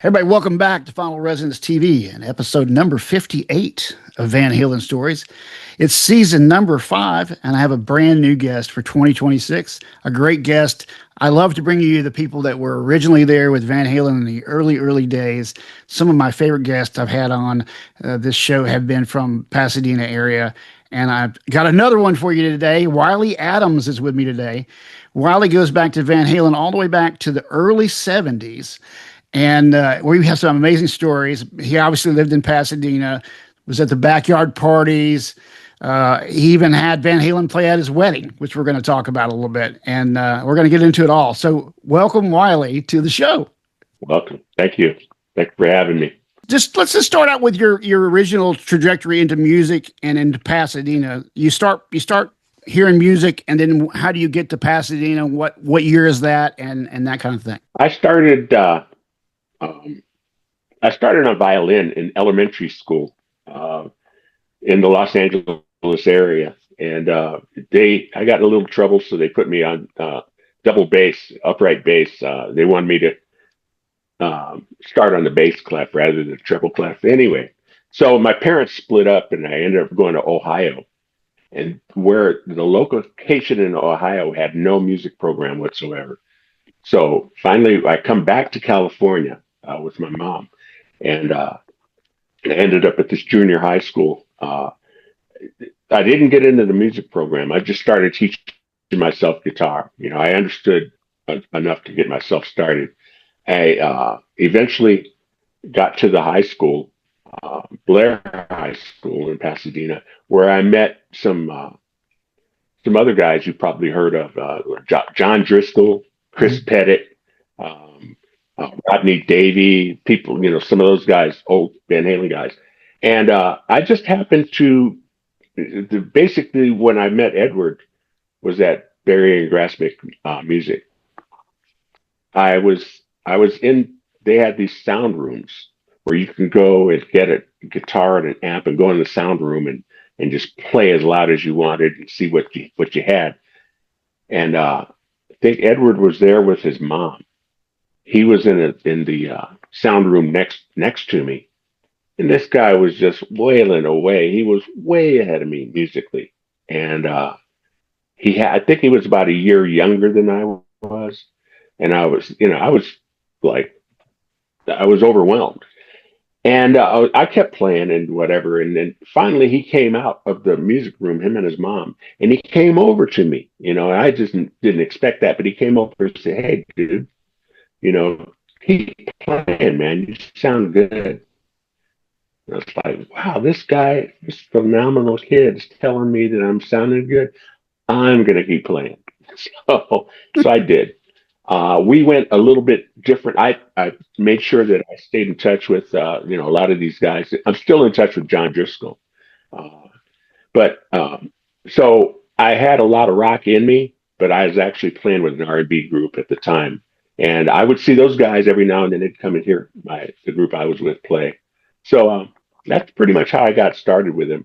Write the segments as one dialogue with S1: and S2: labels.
S1: Everybody, welcome back to Final Resonance TV and episode number 58 of Van Halen Stories. It's season number 5, and I have a brand new guest for 2026, a great guest. I love to bring you the people that were originally there with Van Halen in the early days. Some of my favorite guests I've had on this show have been from Pasadena area, and I've got another one for you today. Wiley Adams is with me today. Wiley goes back to Van Halen all the way back to the early 70s. And we have some amazing stories. He obviously lived in Pasadena, was at the backyard parties. He even had Van Halen play at his wedding, which we're going to talk about a little bit. And we're going to get into it all. So welcome, Wiley, to the show.
S2: Welcome. Thank you. Thank you for having me.
S1: Let's just start out with your original trajectory into music and into Pasadena. You start hearing music, and then how do you get to Pasadena? What year is that, and that kind of thing?
S2: I started on violin in elementary school in the Los Angeles area, and I got in a little trouble, so they put me on double bass, upright bass. They wanted me to start on the bass clef rather than the treble clef. Anyway, so my parents split up, and I ended up going to Ohio, and where the location in Ohio had no music program whatsoever. So finally, I come back to California with my mom, and I ended up at this junior high school. I didn't get into the music program. I just started teaching myself guitar. I understood enough to get myself started. I eventually got to the high school, Blair High School in Pasadena, where I met some other guys you probably heard of, John Driscoll, Chris Pettit, Rodney Davey, people, some of those guys, old Van Halen guys. And I just happened to, basically when I met Edward was at Barry and Grassmick Music. They had these sound rooms where you can go and get a guitar and an amp and go in the sound room and just play as loud as you wanted and see what you had. And I think Edward was there with his mom. He was in the sound room next to me, and this guy was just wailing away. He was way ahead of me musically, and I think he was about a year younger than I was, and I was overwhelmed, and I kept playing and whatever, and then finally he came out of the music room, him and his mom, and he came over to me. I just didn't expect that, but he came over and said, "Hey, dude. Keep playing, man. You sound good." And I was like, wow, this phenomenal kid is telling me that I'm sounding good. I'm going to keep playing. So I did. We went a little bit different. I made sure that I stayed in touch with, a lot of these guys. I'm still in touch with John Driscoll. So I had a lot of rock in me, but I was actually playing with an R&B group at the time. And I would see those guys every now and then. They'd come and hear the group I was with play. So that's pretty much how I got started with him.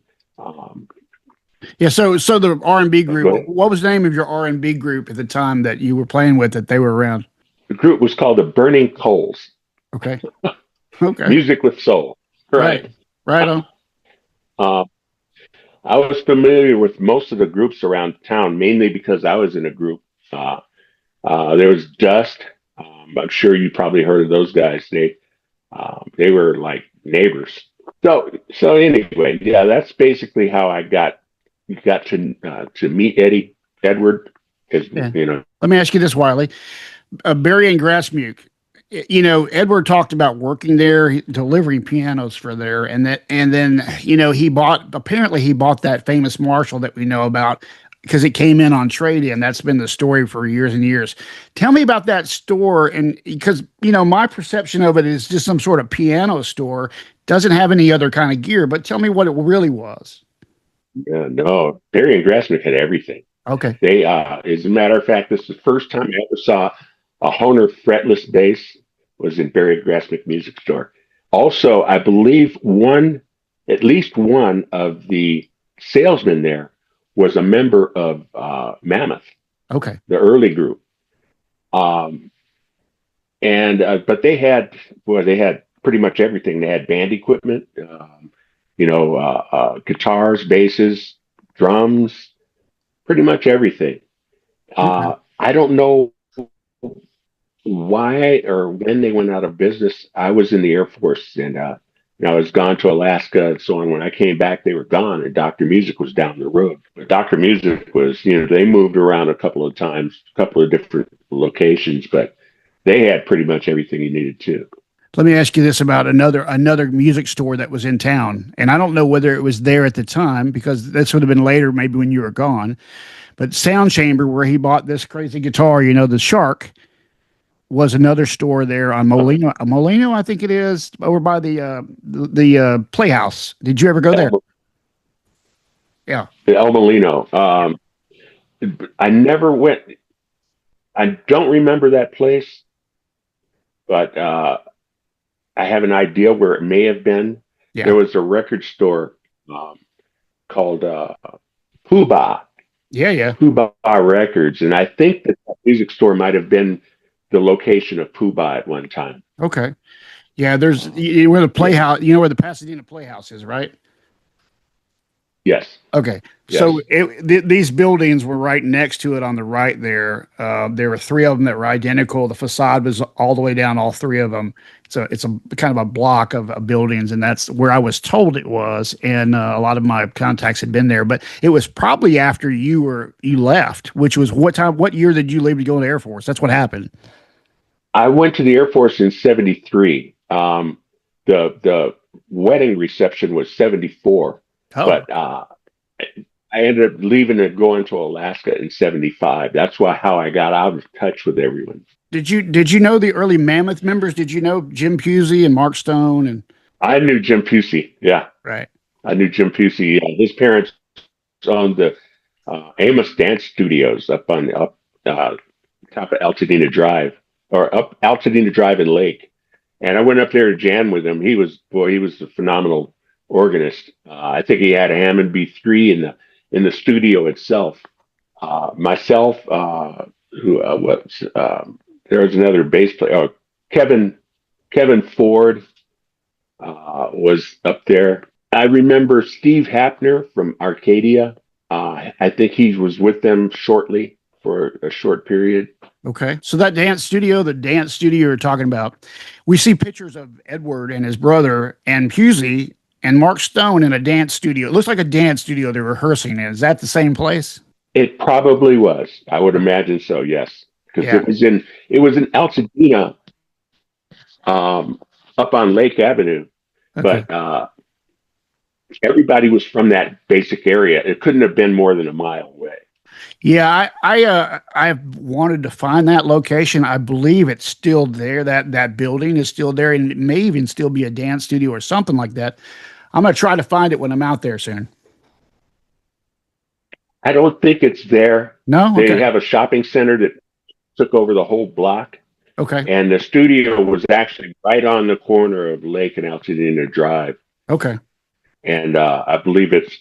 S1: Yeah. So the R&B group. What was the name of your R&B group at the time that you were playing with, that they were around?
S2: The group was called the Burning Coals.
S1: Okay. Okay.
S2: Music with soul.
S1: Right on.
S2: I was familiar with most of the groups around town, mainly because I was in a group. There was Dust. I'm sure you probably heard of those guys. They were like neighbors. So anyway, yeah, that's basically how I got to meet Edward.
S1: Yeah. Let me ask you this, Wiley. Barry and Grassmuke. Edward talked about working there, delivering pianos for there, and then he bought that famous Marshall that we know about, because it came in on trade-in. That's been the story for years and years. Tell me about that store, and because my perception of it is just some sort of piano store, doesn't have any other kind of gear. But tell me what it really was.
S2: Yeah, no, Barry and Grassmick had everything.
S1: Okay.
S2: They, as a matter of fact, this is the first time I ever saw a Hohner fretless bass was in Barry and Grassmick Music Store. Also, I believe at least one of the salesmen there was a member of Mammoth.
S1: Okay.
S2: The early group. And And but they had pretty much everything. They had band equipment, guitars, basses, drums, pretty much everything.
S1: Okay.
S2: I don't know why or when they went out of business. I was in the Air Force, and I was gone to Alaska and so on. When I came back, they were gone, and Dr. Music was down the road. But Dr. Music was, they moved around a couple of times, a couple of different locations, but they had pretty much everything you needed to.
S1: Let me ask you this about another music store that was in town, and I don't know whether it was there at the time because this would have been later, maybe when you were gone. But Sound Chamber, where he bought this crazy guitar, the Shark, was another store there on Molino, I think it is, over by the Playhouse. Did you ever go there? Yeah.
S2: El Molino. I never went. I don't remember that place, but I have an idea where it may have been.
S1: Yeah.
S2: There was a record store called Pooh
S1: Yeah.
S2: Records, and I think that music store might have been the location of Pooh at one time.
S1: Okay. Yeah, there's where the Playhouse, where the Pasadena Playhouse is, right?
S2: Yes.
S1: Okay.
S2: Yes.
S1: So these buildings were right next to it on the right there. There were three of them that were identical. The facade was all the way down, all three of them. It's a kind of a block of buildings, and that's where I was told it was. And a lot of my contacts had been there, but it was probably after you left, which was what year did you leave to go in the Air Force? That's what happened.
S2: I went to the Air Force in '73. The wedding reception was '74.
S1: Oh.
S2: But I ended up leaving and going to Alaska in '75. That's how I got out of touch with everyone.
S1: Did you know the early Mammoth members? Did you know Jim Pusey and Mark Stone? And
S2: I knew Jim Pusey. Yeah,
S1: right.
S2: I knew Jim Pusey. His parents owned the Amos Dance Studios up top of Altadena Drive, or up Altadena Drive and Lake. And I went up there to jam with him. He was a phenomenal organist. I think he had a Hammond B3 in the studio itself. Myself, there was another bass player. Kevin Ford was up there. I remember Steve Hapner from Arcadia. I think he was with them shortly for a short period.
S1: Okay. So the dance studio you're talking about, we see pictures of Edward and his brother and Pusey and Mark Stone in a dance studio. It looks like a dance studio they're rehearsing in. Is that the same place?
S2: It probably was. I would imagine so, yes. Because it was in Altadena, up on Lake Avenue. Okay. But everybody was from that basic area. It couldn't have been more than a mile away.
S1: Yeah, I've wanted to find that location. I believe it's still there. That building is still there, and it may even still be a dance studio or something like that. I'm gonna try to find it when I'm out there soon.
S2: I don't think it's there.
S1: No,
S2: they have a shopping center that took over the whole block.
S1: Okay,
S2: and the studio was actually right on the corner of Lake and Altadena Drive.
S1: Okay,
S2: and I believe it's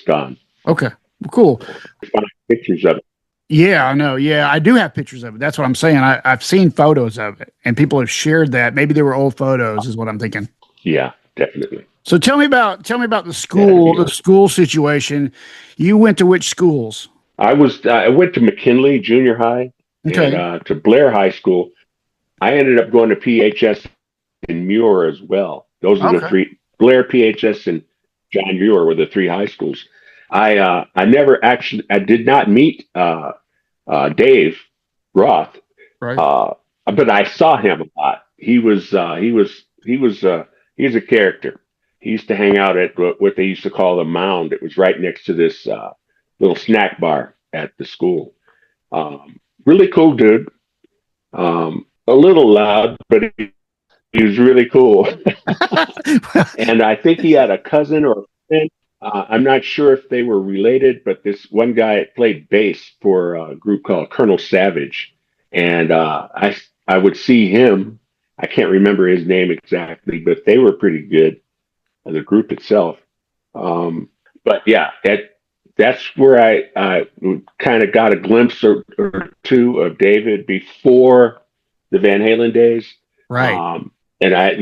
S2: gone.
S1: Okay, well, cool.
S2: Find pictures of it.
S1: Yeah, I know. Yeah, I do have pictures of it. That's what I'm saying. I've seen photos of it, and people have shared that. Maybe they were old photos, is what I'm thinking.
S2: Yeah, definitely.
S1: So tell me about the school situation. You went to which schools?
S2: I went to McKinley Junior High,
S1: okay,
S2: and to Blair High School. I ended up going to PHS in Muir as well. Those are the three: Blair, PHS, and John Muir were the three high schools. I did not meet Dave Roth,
S1: right?
S2: But I saw him a lot. He's a character. He used to hang out at what they used to call the Mound. It was right next to this little snack bar at the school. Really cool dude. A little loud, but he was really cool. And I think he had a cousin or a friend. I'm not sure if they were related, but this one guy played bass for a group called Colonel Savage. And I would see him. I can't remember his name exactly, but they were pretty good, the group itself. But yeah, that's where I kind of got a glimpse or two of David before the Van Halen days.
S1: Right.
S2: And I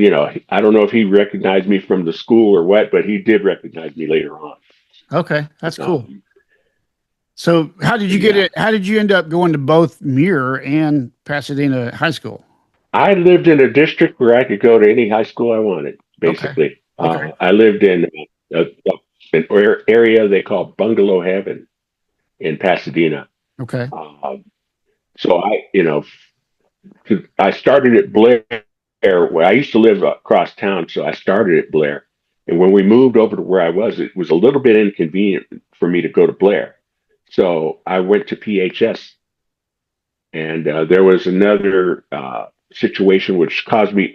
S2: don't know if he recognized me from the school or what, but he did recognize me later on.
S1: Okay, that's cool.
S2: Um,
S1: So, how did you get
S2: yeah,
S1: it? How did you end up going to both Muir and Pasadena High School?
S2: I lived in a district where I could go to any high school I wanted.
S1: Okay.
S2: Basically,
S1: Okay.
S2: I lived in an area they call Bungalow Heaven in Pasadena.
S1: Okay.
S2: Um, so I started at Blair. Where I used to live across town, so I started at Blair. And when we moved over to where I was, it was a little bit inconvenient for me to go to Blair. So I went to PHS, and there was another situation which caused me.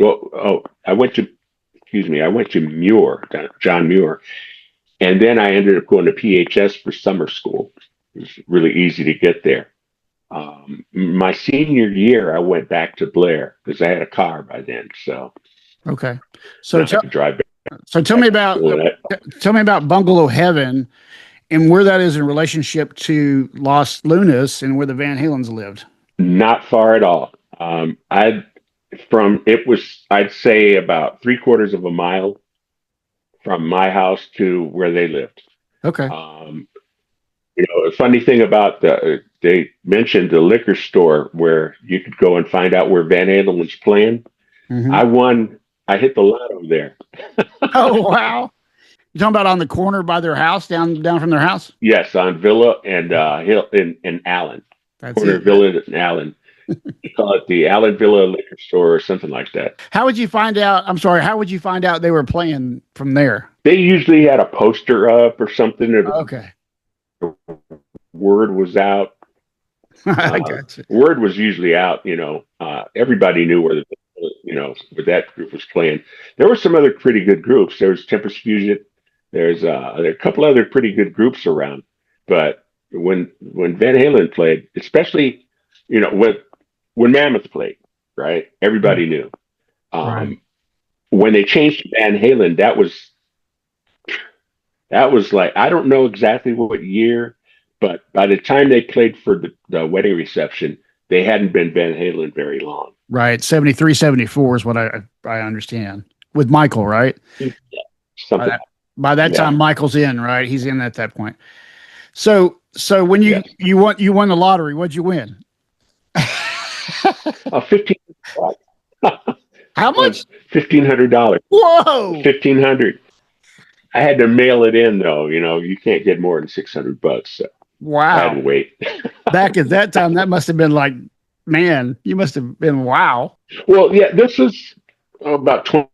S2: I went to, excuse me, I went to Muir, John Muir, and then I ended up going to PHS for summer school. It was really easy to get there. My senior year, I went back to Blair because I had a car by then, so
S1: Okay. So
S2: and I
S1: tell
S2: could drive
S1: so tell
S2: back
S1: me
S2: to
S1: about
S2: school. And
S1: tell me about Bungalow Heaven and where that is in relationship to Los Lunas and where the Van Halens lived.
S2: not far at all. I'd say about 3/4 of a mile from my house to where they lived.
S1: Okay.
S2: Um, a funny thing about they mentioned the liquor store where you could go and find out where Van Halen was playing.
S1: Hmm.
S2: I won. I hit the lotto there.
S1: Oh wow! You talking about on the corner by their house, down from their house?
S2: Yes, on Villa and Hill in Allen,
S1: That's
S2: corner
S1: it.
S2: of Villa and Allen. You call it the Allen Villa Liquor Store or something like that.
S1: How would you find out? I'm sorry. How would you find out they were playing from there?
S2: They usually had a poster up or something, or
S1: Okay.
S2: the word was out.
S1: I got you.
S2: Word was usually out. Everybody knew where that group was playing. There were some other pretty good groups. There was Tempest Fusion. There are a couple other pretty good groups around. But when Van Halen played, especially when Mammoth played, right? Everybody knew.
S1: Right.
S2: When they changed to Van Halen, that was like, I don't know exactly what year, but by the time they played for the wedding reception, they hadn't been Van Halen very long.
S1: Right. 73, 74 is what I understand with Michael, right?
S2: Yeah,
S1: By
S2: something.
S1: that, by that
S2: Yeah,
S1: time, Michael's in, right? He's in at that point. So when you
S2: yes.
S1: you won the lottery, what'd you win?
S2: 15
S1: How much?
S2: $1,500.
S1: Whoa!
S2: 1,500. I had to mail it in though. You can't get more than $600, so I had to
S1: Wow.
S2: wait.
S1: Back at that time, that must have been like, man, you must have been wow.
S2: Well, yeah, this was about 20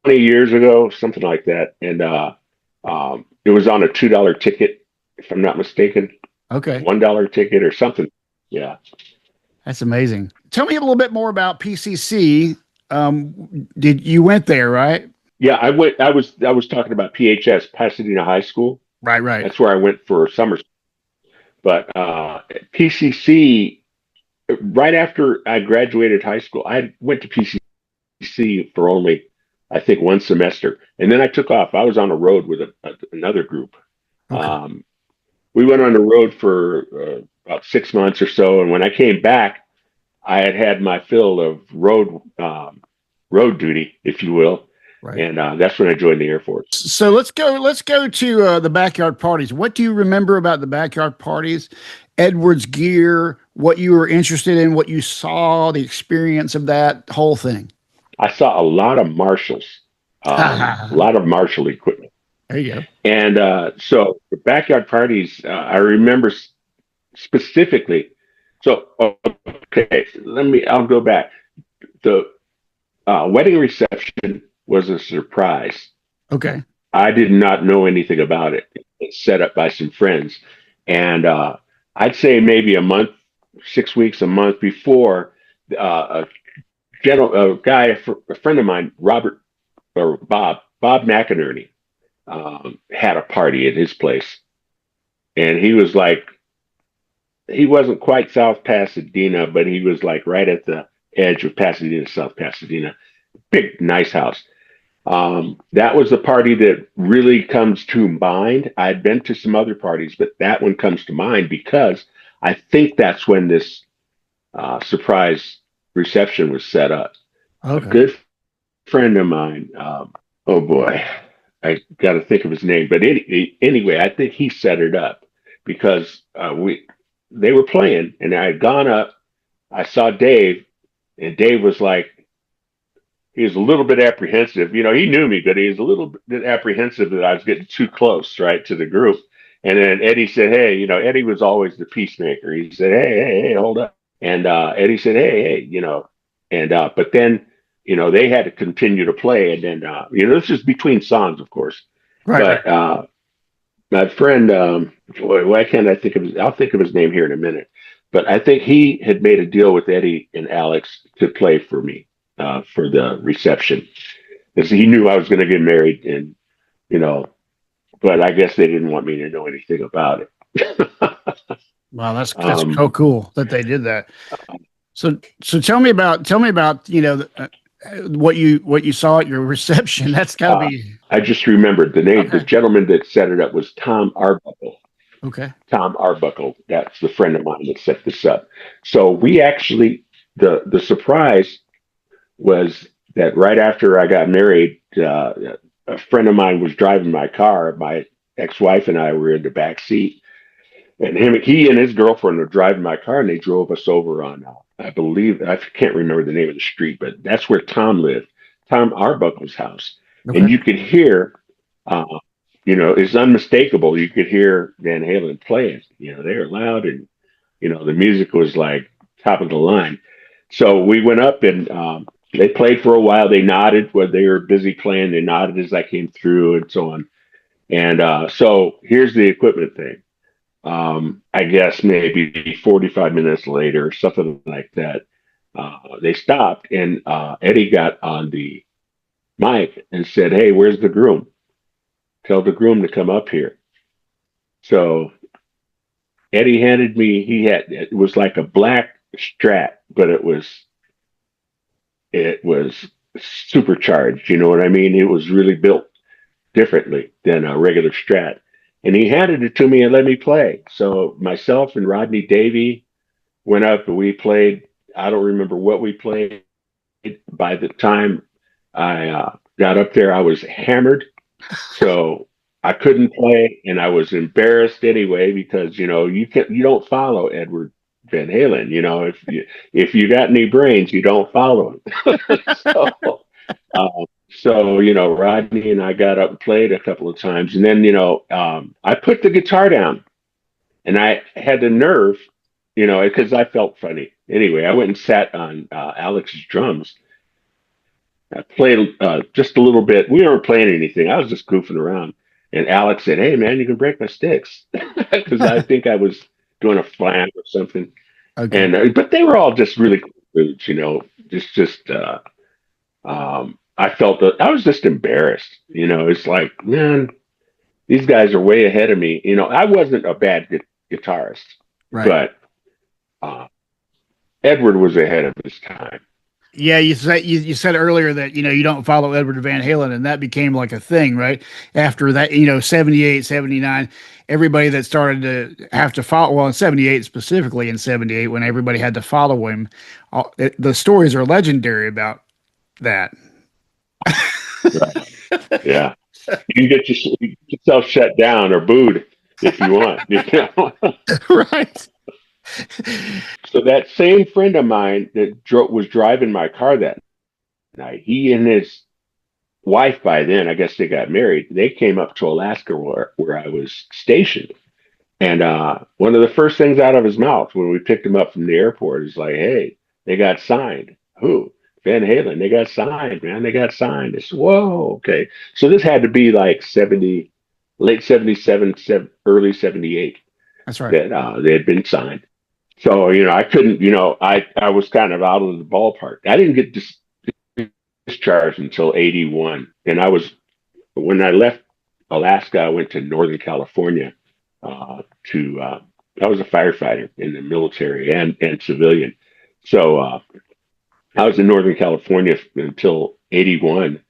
S2: years ago, something like that, and it was on a $2 ticket, if I'm not mistaken,
S1: Okay.
S2: $1 ticket or something. Yeah.
S1: That's amazing. Tell me a little bit more about PCC. Did you went there, right?
S2: Yeah, I went. I was talking about PHS, Pasadena High School.
S1: Right, right.
S2: That's where I went for summer. But PCC, right after I graduated high school, I went to PCC for only, I think, one semester, and then I took off. I was on the road with another group.
S1: Okay.
S2: Um, we went on the road for about 6 months or so, and when I came back, I had my fill of road duty, if you will,
S1: Right.
S2: and that's when I joined the Air Force.
S1: So let's go to the backyard parties. What do you remember about the backyard parties? Edward's gear, what you were interested in, what you saw, the experience of that whole thing.
S2: I saw a lot of Marshalls, a
S1: There
S2: lot of Marshall equipment.
S1: you go.
S2: And so the backyard parties, I remember specifically. So, okay, I'll go back. The wedding reception was a surprise.
S1: Okay.
S2: I did not know anything about it. It's set up by some friends. And I'd say maybe a month, 6 weeks, a month before, a friend of mine, Bob McInerney, had a party at his place. And he wasn't quite South Pasadena, but he was like right at the edge of Pasadena, South Pasadena. Big, nice house. That was the party that really comes to mind. I'd been to some other parties, but that one comes to mind because I think that's when this surprise reception was set up. A
S1: Okay.
S2: good friend of mine, oh boy, I got to think of his name. But anyway, I think he set it up because they were playing, and I had gone up. I saw Dave, and Dave was like, he was a little bit apprehensive. You know, he knew me, but he was a little bit apprehensive that I was getting too close, right, to the group. And then Eddie said, "Hey, you know, Eddie was always the peacemaker." He said, "Hey, hold up." And Eddie said, "Hey, you know," and but then, you know, they had to continue to play, and then, you know, this is between songs, of course.
S1: Right, right.
S2: But my friend, boy, why can't I think of his? I'll think of his name here in a minute. But I think he had made a deal with Eddie and Alex to play for me for the reception, because he knew I was going to get married, and you know, but I guess they didn't want me to know anything about it.
S1: Wow, that's
S2: um,
S1: so cool that they did that. So tell me about what you saw at your reception. That's got to
S2: uh,
S1: be
S2: I just remembered the name. The
S1: okay.
S2: gentleman that set it up was Tom Arbuckle.
S1: Okay.
S2: Tom Arbuckle. That's the friend of mine that set this up. So we actually, the surprise was that right after I got married, a friend of mine was driving my car. My ex-wife and I were in the back seat, and he and his girlfriend were driving my car, and they drove us over on, I believe, I can't remember the name of the street, but that's where Tom lived, Tom Arbuckle's house,
S1: Okay.
S2: and you could hear, uh, you know, it's unmistakable. You could hear Van Halen playing. You know, they were loud, and you know, the music was like top of the line. So we went up, and they played for a while. They nodded when they were busy playing. They nodded as I came through, and so on. And so here's the equipment thing. I guess maybe 45 minutes later, something like that, they stopped, and Eddie got on the mic and said, "Hey, where's the groom? Tell the groom to come up here." So Eddie handed me, it was like a black Strat, but it was supercharged. You know what I mean? It was really built differently than a regular Strat. And he handed it to me and let me play. So myself and Rodney Davey went up and we played. I don't remember what we played. By the time I got up there, I was hammered. So I couldn't play, and I was embarrassed anyway because you know you don't follow Edward Van Halen. You know, if you got any brains, you don't follow him. so so you know, Rodney and I got up and played a couple of times, and then you know, I put the guitar down, and I had the nerve, you know, because I felt funny. Anyway, I went and sat on Alex's drums. I played just a little bit. We weren't playing anything. I was just goofing around. And Alex said, "Hey, man, you can break my sticks," because I think I was doing a flam or something.
S1: Okay.
S2: And but they were all just really cool dudes, you know. Just I felt that I was just embarrassed. You know, it's like, man, these guys are way ahead of me. You know, I wasn't a bad guitarist,
S1: Right.
S2: but uh, Edward was ahead of his time.
S1: Yeah, you said earlier that you don't follow Edward Van Halen, and that became like a thing, right? After that, 78, 79, everybody that started to have to follow, well, in 78 specifically, in 78 when everybody had to follow him, the stories are legendary about that.
S2: Right. Yeah. You can get yourself shut down or booed if you want. You know?
S1: Right.
S2: So that same friend of mine that was driving my car that night, he and his wife, by then, I guess they got married. They came up to Alaska where I was stationed. And one of the first things out of his mouth when we picked him up from the airport is like, "Hey, they got signed." Who? Van Halen. They got signed, man. They got signed. I said, "Whoa, okay." So this had to be like 70, late 77, early 78
S1: That's right.
S2: that they had been signed. So, you know, I couldn't, you know, I was kind of out of the ballpark. I didn't get discharged until 81. And when I left Alaska, I went to Northern California I was a firefighter in the military and civilian. So I was in Northern California until 81.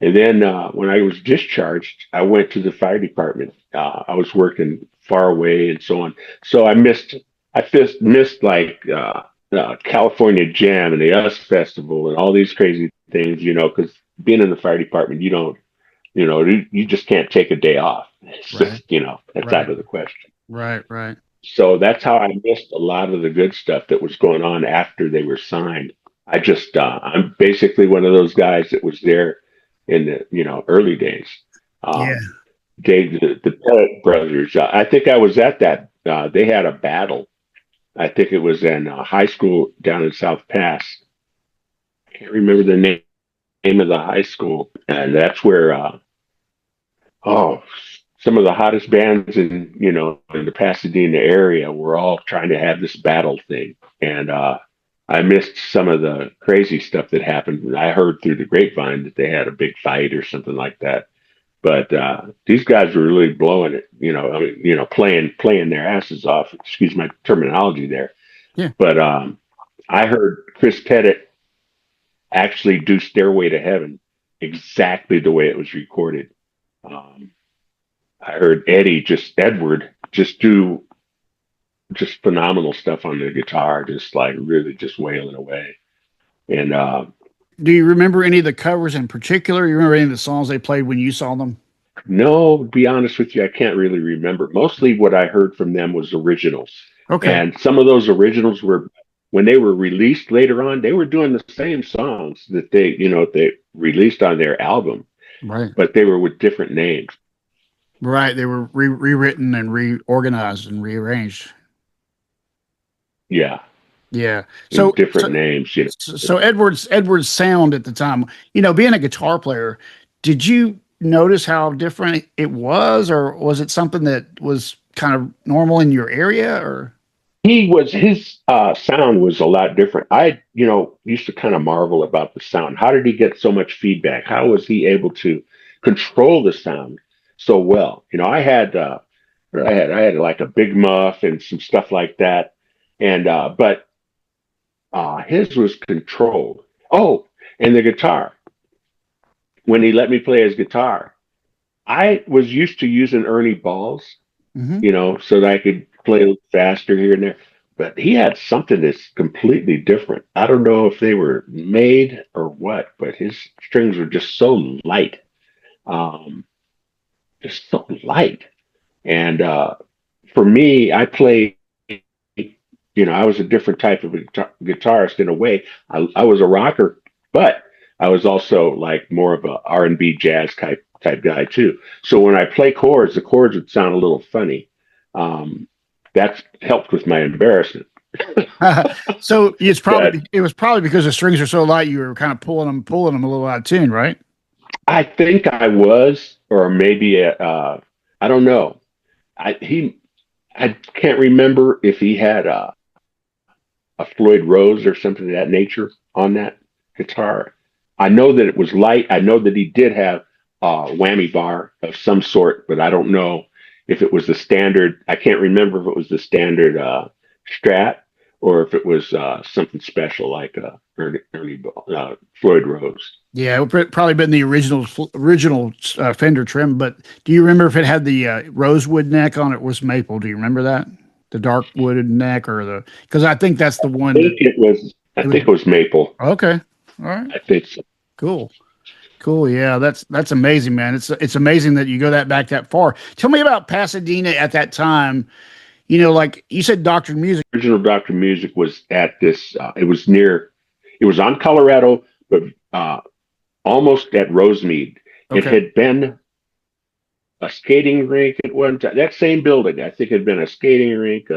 S2: And then when I was discharged, I went to the fire department. I was working far away and so on. So I missed like California Jam and the US Festival and all these crazy things, because being in the fire department, you just can't take a day off. It's
S1: Right.
S2: just, that's
S1: Right.
S2: out of the question.
S1: Right. Right.
S2: So that's how I missed a lot of the good stuff that was going on after they were signed. I'm basically one of those guys that was there in the, early days.
S1: Yeah.
S2: Um, the Pettit brothers, I think I was at that. They had a battle. I think it was in high school down in South Pass. I can't remember the name of the high school. And that's where, oh, some of the hottest bands in the Pasadena area were all trying to have this battle thing. And I missed some of the crazy stuff that happened. I heard through the grapevine that they had a big fight or something like that. But these guys were really blowing it, playing their asses off. Excuse my terminology there.
S1: Yeah.
S2: But I heard Chris Pettit actually do "Stairway to Heaven" exactly the way it was recorded. Um, I heard Edward, do just phenomenal stuff on the guitar, just like really just wailing away. And
S1: Do you remember any of the covers in particular? You remember any of the songs they played when you saw them?
S2: no, to be honest with you, I can't really remember. Mostly what I heard from them was originals.
S1: Okay.
S2: And some of those originals were, when they were released later on, they were doing the same songs that they released on their album,
S1: Right.
S2: but they were with different names.
S1: Right. They were rewritten and reorganized and rearranged.
S2: Yeah,
S1: Yeah.
S2: in
S1: So,
S2: different names.
S1: so Edward's sound at the time, being a guitar player, did you notice how different it was, or was it something that was kind of normal in your area, or?
S2: His sound was a lot different. I, used to kind of marvel about the sound. How did he get so much feedback? How was he able to control the sound so well? I had like a big muff and some stuff like that, and but his was controlled. Oh, and the guitar. When he let me play his guitar, I was used to using Ernie balls,
S1: Hmm.
S2: so that I could play a little faster here and there. But he had something that's completely different. I don't know if they were made or what, but his strings were just so light, um, just so light. And for me, I play. I was a different type of guitarist in a way. I was a rocker, but I was also like more of a R&B jazz type guy too. So when I play chords, the chords would sound a little funny. Um, that's helped with my embarrassment.
S1: So
S2: But
S1: it was probably because the strings are so light, you were kind of pulling them a little out of tune, right?
S2: I think I was, or maybe I don't know. I can't remember if he had a Floyd Rose or something of that nature on that guitar. I know that it was light. I know that he did have a whammy bar of some sort, but I don't know if it was the standard. I can't remember if it was the standard Strat or if it was something special like Floyd Rose.
S1: Yeah, it would probably been the original Fender trim. But do you remember if it had the rosewood neck on it? Was maple? Do you remember that? The dark wooded neck, or the? Because I think that's the
S2: I
S1: one that
S2: think it was. I
S1: it was.
S2: think it was maple.
S1: Okay, all right,
S2: I think so.
S1: cool, cool. Yeah, that's amazing, man. It's amazing that you go that far. Tell me about Pasadena at that time. Like you said, Doctor Music.
S2: Original Doctor Music was at this. It was near. It was on Colorado, but almost at Rosemead. It
S1: Okay,
S2: had been a skating rink at one time. That same building, I think, had been a skating rink,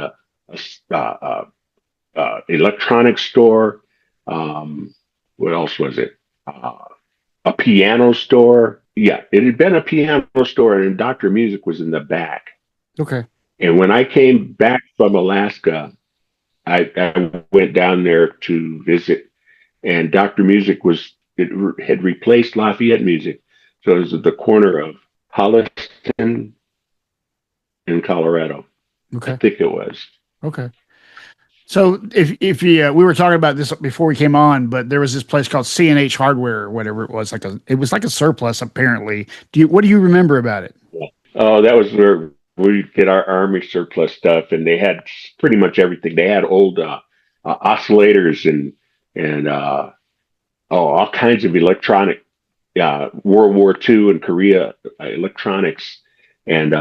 S2: electronics store. What else was it? A piano store. Yeah, it had been a piano store, and Doctor Music was in the back.
S1: okay,
S2: And when I came back from Alaska, I went down there to visit, and Doctor Music had replaced Lafayette Music, so it was at the corner of Holliston in Colorado. I
S1: okay,
S2: think it was.
S1: okay. So if you we were talking about this before we came on, but there was this place called C&H Hardware or whatever it was, it was like a surplus apparently. What do you remember about it?
S2: Oh, that was where we get our army surplus stuff, and they had pretty much everything. They had old oscillators and all kinds of electronic, World War II and Korea electronics, and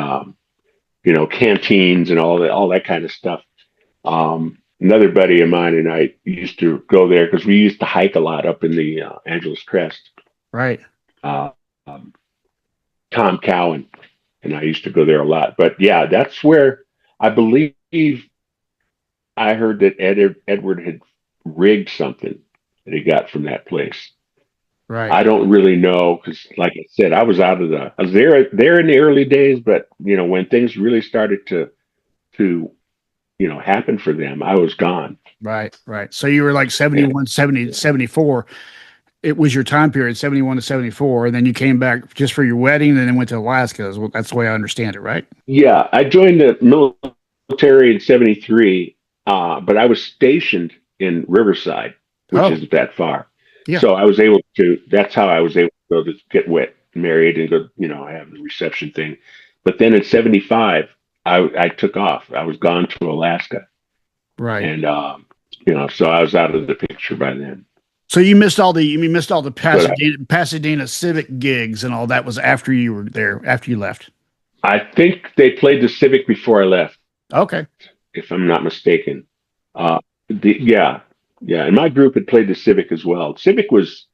S2: canteens and all that kind of stuff. Another buddy of mine and I used to go there because we used to hike a lot up in the Angeles Crest.
S1: Right.
S2: Uh, um, Tom Cowan and I used to go there a lot. But yeah, that's where I believe I heard that Edward had rigged something that he got from that place.
S1: Right.
S2: I don't really know because, like I said, I was there in the early days, but when things really started to happen for them, I was gone.
S1: Right. Right. So you were like 71, 70, 74. It was your time period, 71 to 74, and then you came back just for your wedding and then went to Alaska. That's the way I understand it, right?
S2: Yeah, I joined the military in 73, but I was stationed in Riverside, which isn't that far.
S1: Yeah.
S2: So that's how I was able to go to get married and go, I have the reception thing. But then in 75, I took off. I was gone to Alaska.
S1: Right.
S2: And, so I was out of the picture by then.
S1: So you missed all the Pasadena Civic gigs and all that was after you were there, after you left.
S2: I think they played the Civic before I left.
S1: Okay.
S2: If I'm not mistaken. Yeah. And my group had played the Civic as well. Civic was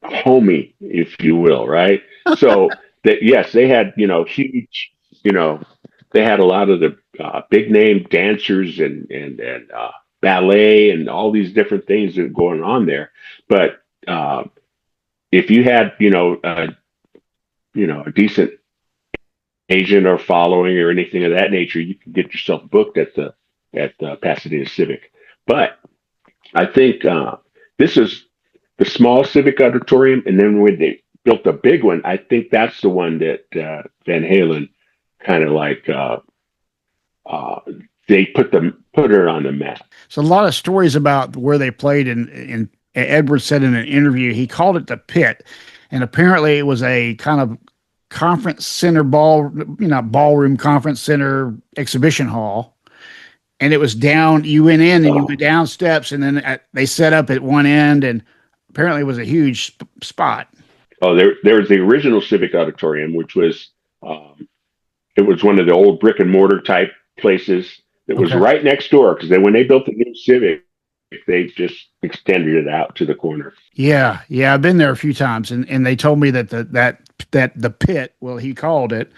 S2: homey, if you will, right? So yes, they had, huge, they had a lot of the big name dancers and ballet and all these different things that are going on there. But if you had, a decent agent or following or anything of that nature, you can get yourself booked at the Pasadena Civic. But I think this is the small Civic Auditorium, and then when they built the big one, I think that's the one that Van Halen kind of like they put her on the map.
S1: So a lot of stories about where they played, and Edward said in an interview he called it the Pit, and apparently it was a kind of conference center ballroom conference center exhibition hall, and it was down. You went in and you went down steps, and then they set up at one end, and apparently it was a huge spot.
S2: Oh, there was the original Civic Auditorium, which was it was one of the old brick and mortar type places that was right next door, because when they built the new Civic, they just extended it out to the corner.
S1: Yeah, I've been there a few times, and they told me that the Pit, well, he called it,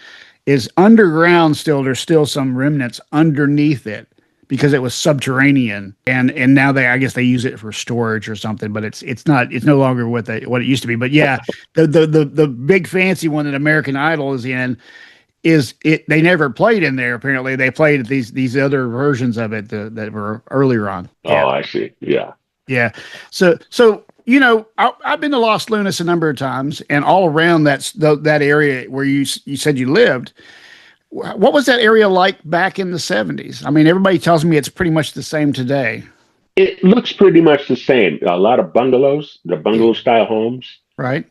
S1: is underground still. There's still some remnants underneath it because it was subterranean, and now I guess they use it for storage or something, but it's no longer what it used to be. But yeah, the big fancy one that American Idol is in. They never played in there. Apparently they played at these other versions of it that were earlier on.
S2: Yeah. Oh, I see. Yeah.
S1: So I've been to Los Lunas a number of times, and all around that area where you said you lived. What was that area like back in the 70s? I mean, everybody tells me it's pretty much the same today.
S2: It looks pretty much the same. A lot of bungalows, the bungalow style homes.
S1: Right.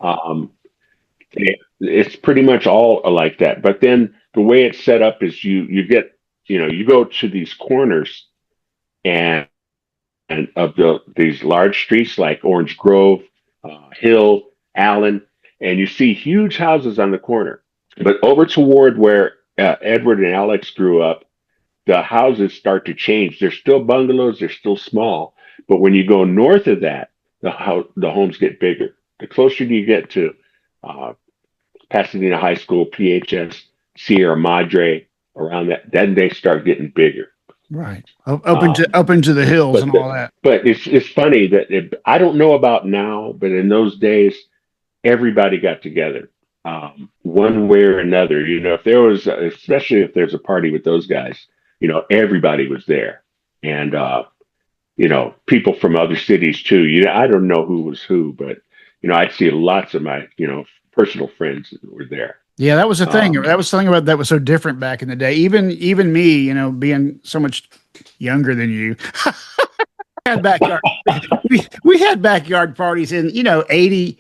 S2: It's pretty much all like that. But then the way it's set up is you get, you go to these corners and of these large streets like Orange Grove, Hill, Allen, and you see huge houses on the corner. But over toward where Edward and Alex grew up, the houses start to change. They're still bungalows, they're still small. But when you go north of that, the homes get bigger. The closer you get to Pasadena High School, PHS, Sierra Madre, around that, then they start getting bigger.
S1: Right, up into the hills and all that.
S2: But it's funny that I don't know about now, but in those days, everybody got together, one way or another. If there was, especially if there's a party with those guys, everybody was there, and people from other cities too. I don't know who was who, but I see lots of my personal friends that were there.
S1: Yeah, that was the thing. That was something about that was so different back in the day. Even me, being so much younger than you, had backyard. we had backyard parties in 80,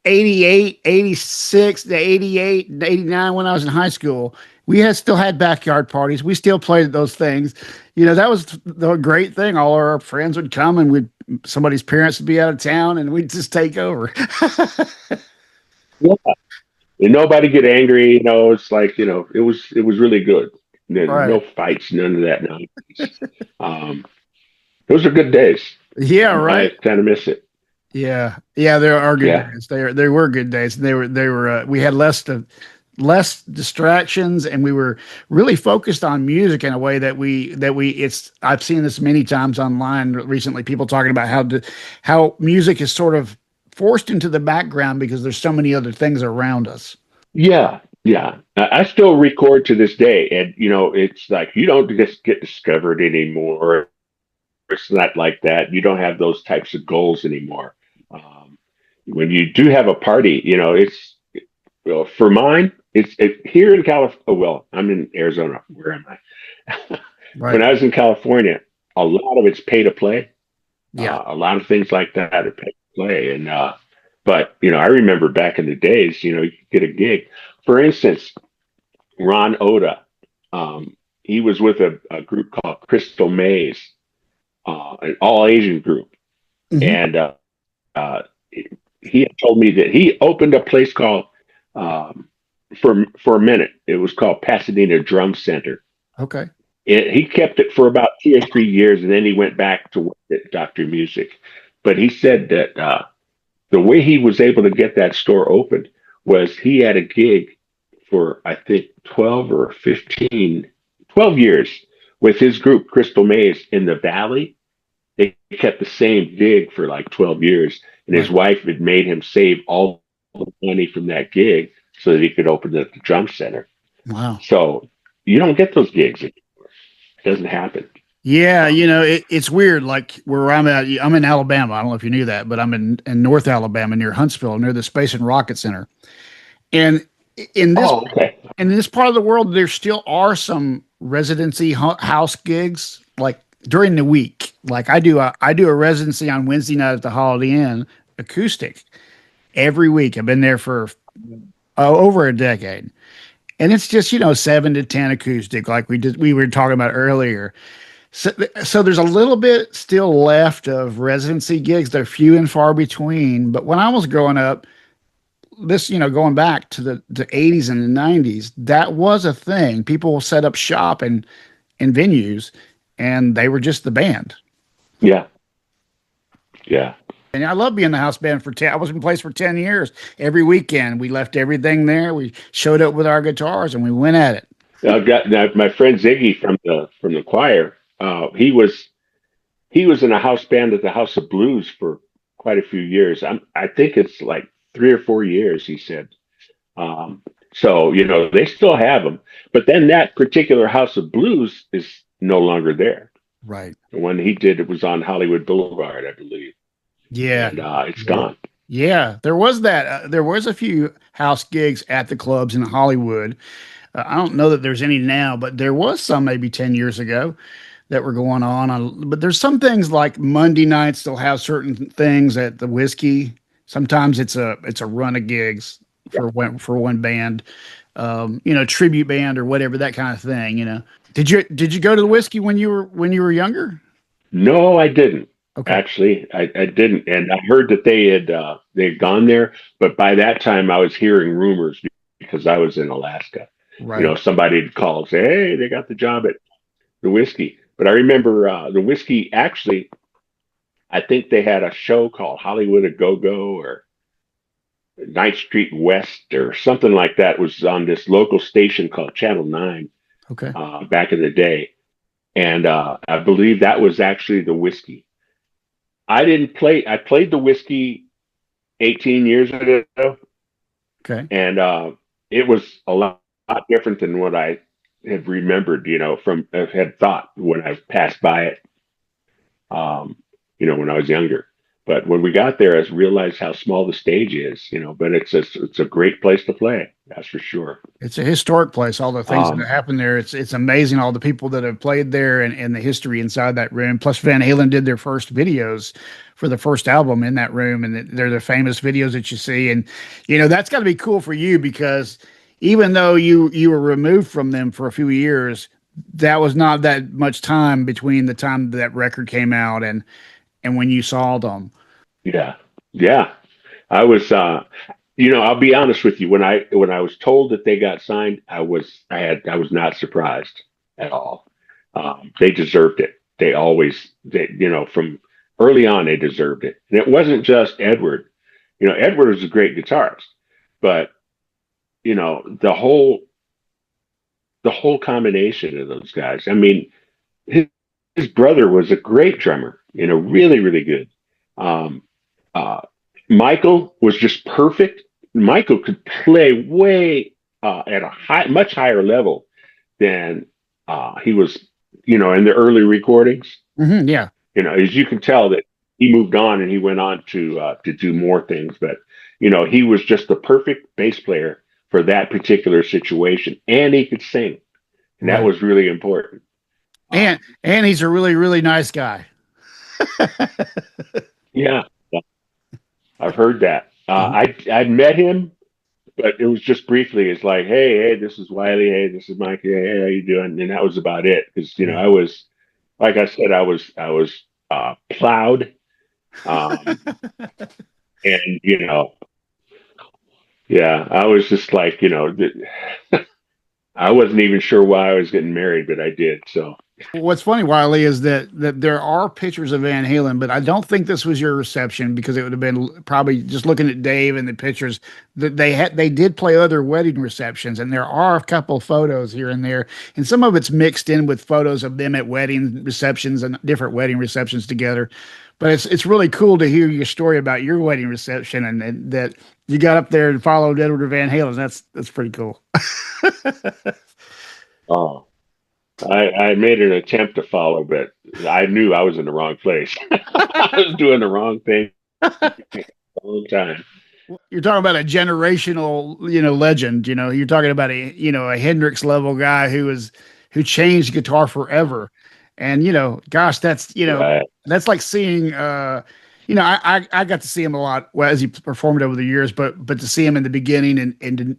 S1: 88, 86 to 88, 89 when I was in high school, We had still had backyard parties. We still played those things. That was the great thing. All our friends would come, and somebody's parents would be out of town, and we'd just take over.
S2: Yeah. And nobody get angry. It's like, it was really good. No
S1: Right.
S2: fights, none of that nonsense. Um, those are good days.
S1: Yeah,
S2: I
S1: right.
S2: kind of miss it.
S1: Yeah. Yeah, there are good
S2: Yeah.
S1: days. They were good days. They were we had less distractions, and we were really focused on music in a way that I've seen this many times online recently, people talking about how music is sort of forced into the background because there's so many other things around us.
S2: Yeah. Yeah. I still record to this day. And, it's like you don't just get discovered anymore. It's not like that. You don't have those types of goals anymore. Um, when you do have a party, well, for mine, here in California. Oh, well, I'm in Arizona. Where am I? When
S1: Right.
S2: I was in California, a lot of it's pay to play.
S1: Yeah.
S2: A lot of things like that are pay to play. And, but, I remember back in the days, you could get a gig. For instance, Ron Oda, he was with a group called Crystal Maze, an all Asian group.
S1: Hmm.
S2: And uh, he had told me that he opened a place called, um, for a minute, it was called Pasadena Drum Center.
S1: Okay.
S2: He kept it for about 2 or 3 years, and then he went back to work at Dr. Music. But he said that the way he was able to get that store opened was he had a gig for, I think, 12 or 15, 12 years with his group, Crystal Maze, in the Valley. They kept the same gig for like 12 years, and his
S1: Right.
S2: wife had made him save all the money from that gig so that he could open the drum center.
S1: Wow.
S2: So you don't get those gigs anymore. It doesn't happen.
S1: Yeah,
S2: Um,
S1: it's weird. Like where I'm at, I'm in Alabama. I don't know if you knew that, but I'm in North Alabama near Huntsville, near the Space and Rocket Center. And in this
S2: oh, okay.
S1: in this part of the world, there still are some residency house gigs, like during the week. Like I do a residency on Wednesday night at the Holiday Inn, acoustic, every week. I've been there for over a decade, and it's just 7 to 10 acoustic, like we were talking about earlier. So there's a little bit still left of residency gigs. They're few and far between. But when I was growing up, going back to the 80s and the 90s, that was a thing. People set up shop in venues, and they were just the band.
S2: Yeah. Yeah.
S1: And I love being the house band for 10. I was in place for 10 years. Every weekend, we left everything there. We showed up with our guitars and we went at it.
S2: I've got now, my friend Ziggy from the choir. He was in a house band at the House of Blues for quite a few years. I think it's like 3 or 4 years. He said. So they still have them, but then that particular House of Blues is no longer there.
S1: Right.
S2: The one he did, it was on Hollywood Boulevard, I believe,
S1: Yeah.
S2: and it's gone.
S1: Yeah. There was that. There was a few house gigs at the clubs in Hollywood. I don't know that there's any now, but there was some maybe 10 years ago that were going on. But there's some things like Monday nights, they'll have certain things at the Whiskey. Sometimes it's a run of gigs for one band, tribute band or whatever, that kind of thing. Did you go to the Whiskey when you were younger?
S2: No, I didn't.
S1: Okay.
S2: Actually, I didn't, and I heard that they had gone there, but by that time I was hearing rumors because I was in Alaska.
S1: Right.
S2: Somebody would call and say, "Hey, they got the job at the Whiskey." But I remember the Whiskey actually. I think they had a show called Hollywood a Go Go or Ninth Street West or something like that. It was on this local station called Channel 9
S1: Okay.
S2: back in the day. And I believe that was actually the Whiskey. I didn't play, I played the Whiskey 18 years ago,
S1: Okay.
S2: and it was a lot different than what I had remembered, had thought when I passed by it, um, when I was younger. But when we got there, I realized how small the stage is, but it's a great place to play. That's for sure.
S1: It's a historic place. All the things that
S2: Um,
S1: happened there, it's amazing. All the people that have played there and the history inside that room. Plus, Van Halen did their first videos for the first album in that room, and they're the famous videos that you see. And that's got to be cool for you because even though you were removed from them for a few years, that was not that much time between the time that record came out and when you saw them.
S2: Yeah. Yeah. I was, I'll be honest with you. When I was told that they got signed, I was not surprised at all. They deserved it. From early on, they deserved it. And it wasn't just Edward. Edward was a great guitarist, but you know, the whole combination of those guys. I mean, his brother was a great drummer, really, really good. Um, uh, Michael was just perfect. Michael could play way at a much higher level than he was, in the early recordings.
S1: Yeah.
S2: As you can tell that he moved on and he went on to do more things, but he was just the perfect bass player for that particular situation, and he could sing, and that
S1: Right.
S2: was really important.
S1: And he's a really, really nice guy.
S2: Yeah, I've heard that.
S1: Mhm.
S2: I'd met him, but it was just briefly. It's like, hey, this is Wiley. Hey, this is Mike. Hey, how you doing? And that was about it. Because
S1: Yeah.
S2: I was, like I said, I was plowed, um, and yeah, I was just like, I wasn't even sure why I was getting married, but I did. So
S1: What's funny, Wiley, is that there are pictures of Van Halen, but I don't think this was your reception because it would have been probably just looking at Dave and the pictures that they did play other wedding receptions, and there are a couple photos here and there, and some of it's mixed in with photos of them at wedding receptions and different wedding receptions together. But it's really cool to hear your story about your wedding reception and that you got up there and followed Edward Van Halen. That's pretty cool.
S2: oh, I made an attempt to follow, but I knew I was in the wrong place. I was doing the wrong thing all the time.
S1: You're talking about a generational, legend. You're talking about a Hendrix level guy who changed guitar forever. And gosh,
S2: Right.
S1: that's like seeing. I got to see him a lot as he performed over the years, but to see him in the beginning and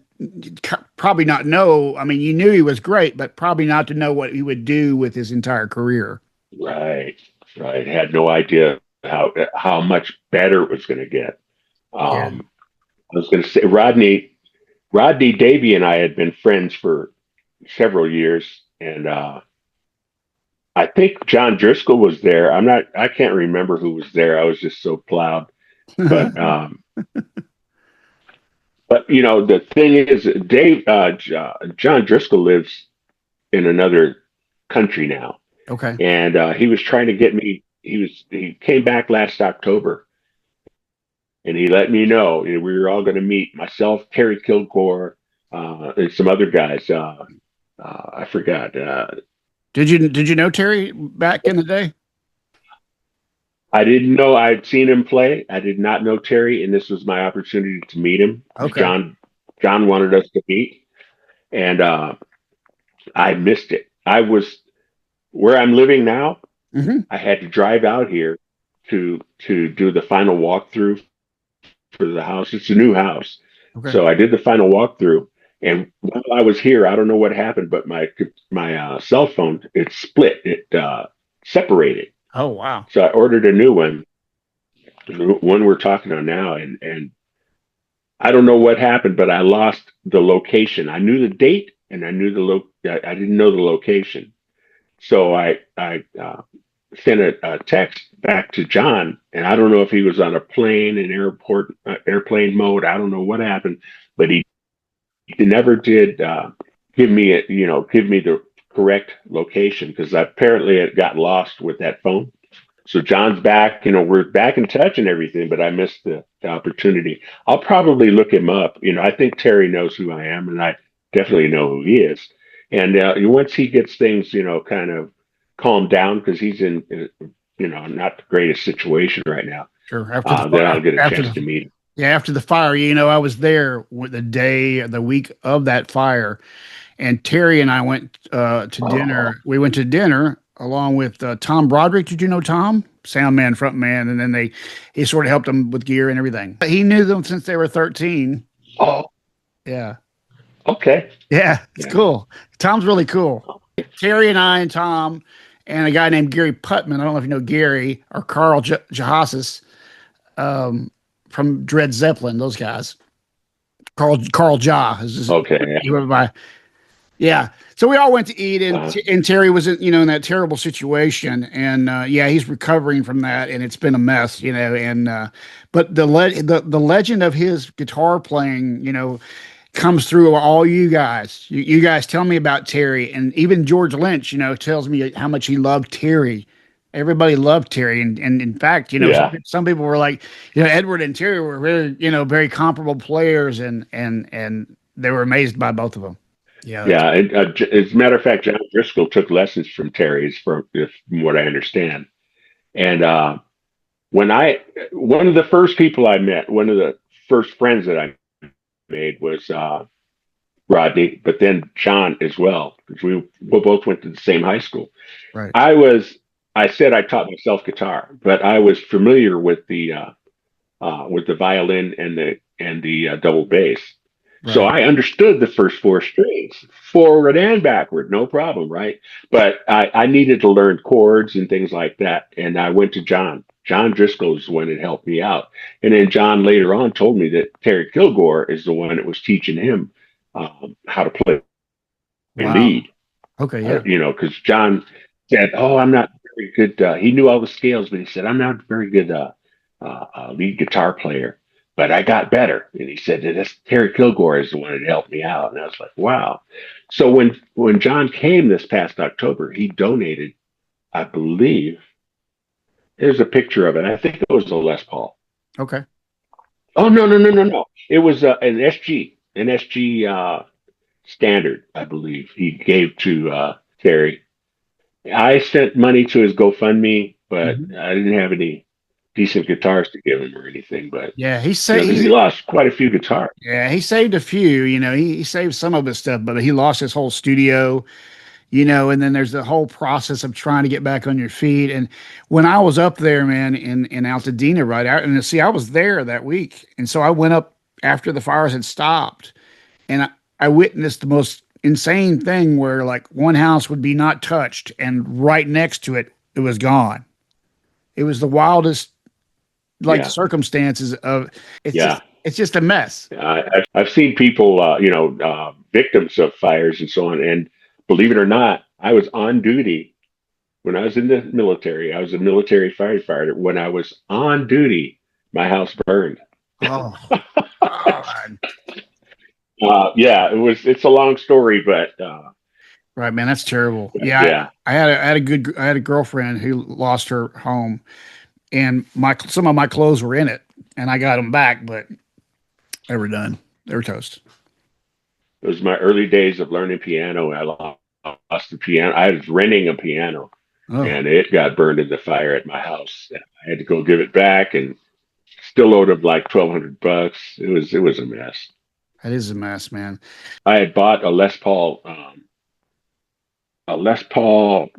S1: to probably not know. I mean, you knew he was great, but probably not to know what he would do with his entire career.
S2: Right. Right. Had no idea how much better it was going to get.
S1: Yeah.
S2: I was going to say Rodney Davy and I had been friends for several years, and I think John Driscoll was there. I can't remember who was there. I was just so plowed. But the thing is, John Driscoll lives in another country now,
S1: Okay.
S2: and he was trying to get me. He came back last October, and he let me know, we were all going to meet, myself, Terry Kilgore, and some other guys. I forgot.
S1: Did you know Terry back in the day?
S2: I didn't know I'd seen him play. I did not know Terry, and this was my opportunity to meet him.
S1: Okay.
S2: John wanted us to meet, and I missed it. I was where I'm living now.
S1: Hmm.
S2: I had to drive out here to do the final walkthrough for the house. It's a new house,
S1: Okay.
S2: so I did the final walkthrough. And while I was here, I don't know what happened, but my cell phone, it split, it separated.
S1: Oh wow.
S2: So I ordered a new one, the one we're talking on now, and I don't know what happened, but I lost the location. I knew the date, and I knew I didn't know the location. So I sent a text back to John, and I don't know if he was on a plane in airplane mode. I don't know what happened, but he never did give me the correct location because apparently it got lost with that phone. So John's back, we're back in touch and everything, but I missed the opportunity. I'll probably look him up. I think Terry knows who I am, and I definitely know who he is. And once he gets things, kind of calmed down because he's in, not the greatest situation right now,
S1: Sure.
S2: then I'll get a
S1: After
S2: chance
S1: the
S2: to meet him.
S1: Yeah, after the fire, I was there with the week of that fire, and Terry and I went to dinner. We went to dinner along with Tom Broderick. Did you know Tom? Sound man, front man, and then he sort of helped them with gear and everything. He knew them since they were 13.
S2: Oh,
S1: Yeah.
S2: Okay.
S1: Yeah, it's
S2: Yeah.
S1: cool. Tom's really cool. Terry and I and Tom and a guy named Gary Putman. I don't know if you know Gary or Carl Jahassis from Dred Zeppelin. Those guys. Carl Jah
S2: Okay.
S1: he went by. Yeah. So we all went to eat,
S2: Uh,
S1: and Terry was in that terrible situation, and yeah, he's recovering from that, and it's been a mess, and but the legend of his guitar playing, comes through all you guys. You guys tell me about Terry, and even George Lynch, tells me how much he loved Terry. Everybody loved Terry, and in fact,
S2: yeah.
S1: some people were like, Edward and Terry were really, very comparable players, and they were amazed by both of them. Yeah, that's
S2: Yeah. As a matter of fact, John Driscoll took lessons from Terry's, from what I understand. And one of the first people I met, one of the first friends that I made was Rodney, but then John as well, because we both went to the same high school.
S1: right.
S2: I said I taught myself guitar, but I was familiar with the violin and the double bass. So
S1: Right.
S2: I understood the first four strings, forward and backward, no problem, right? But I needed to learn chords and things like that. And I went to John. John Driscoll is the one that helped me out. And then John later on told me that Terry Kilgore is the one that was teaching him how to play
S1: Wow.
S2: lead.
S1: Okay. Yeah.
S2: Because John said, "Oh, I'm not very good." He knew all the scales, but he said, "I'm not very good lead guitar player." But I got better, and he said that Terry Kilgore is the one that helped me out, and I was like, "Wow!" So when John came this past October, he donated, I believe, there's a picture of it. I think it was a Les Paul.
S1: Okay.
S2: Oh no no no no no! It was an SG standard, I believe. He gave to Terry. I sent money to his GoFundMe, but
S1: Mhm.
S2: I didn't have any decent guitars to give him or anything. But
S1: Yeah. He said
S2: because he lost quite a few guitars.
S1: yeah, he saved a few. He saved some of his stuff, but he lost his whole studio. And then there's the whole process of trying to get back on your feet. And when I was up there, man, in Altadena, right out, and see, I was there that week, and so I went up after the fires had stopped, and I witnessed the most insane thing where like one house would be not touched, and right next to it, it was gone. It was the wildest like
S2: Yeah,
S1: circumstances of
S2: yeah.
S1: it's just a mess.
S2: I've seen people, victims of fires and so on. And believe it or not, I was on duty when I was in the military. I was a military firefighter. When I was on duty, my house burned.
S1: Oh God.
S2: Yeah, it's a long story, but
S1: Right, man, that's terrible. Yeah,
S2: yeah.
S1: I had a girlfriend who lost her home, and some of my clothes were in it, and I got them back, but they were done. They were toast.
S2: It was my early days of learning piano. I lost the piano. I was renting a piano,
S1: Oh,
S2: and it got burned in the fire at my house. I had to go give it back, and still owed him like $1,200. It was a mess.
S1: that is a mess, man.
S2: I had bought a Les Paul. A Les Paul.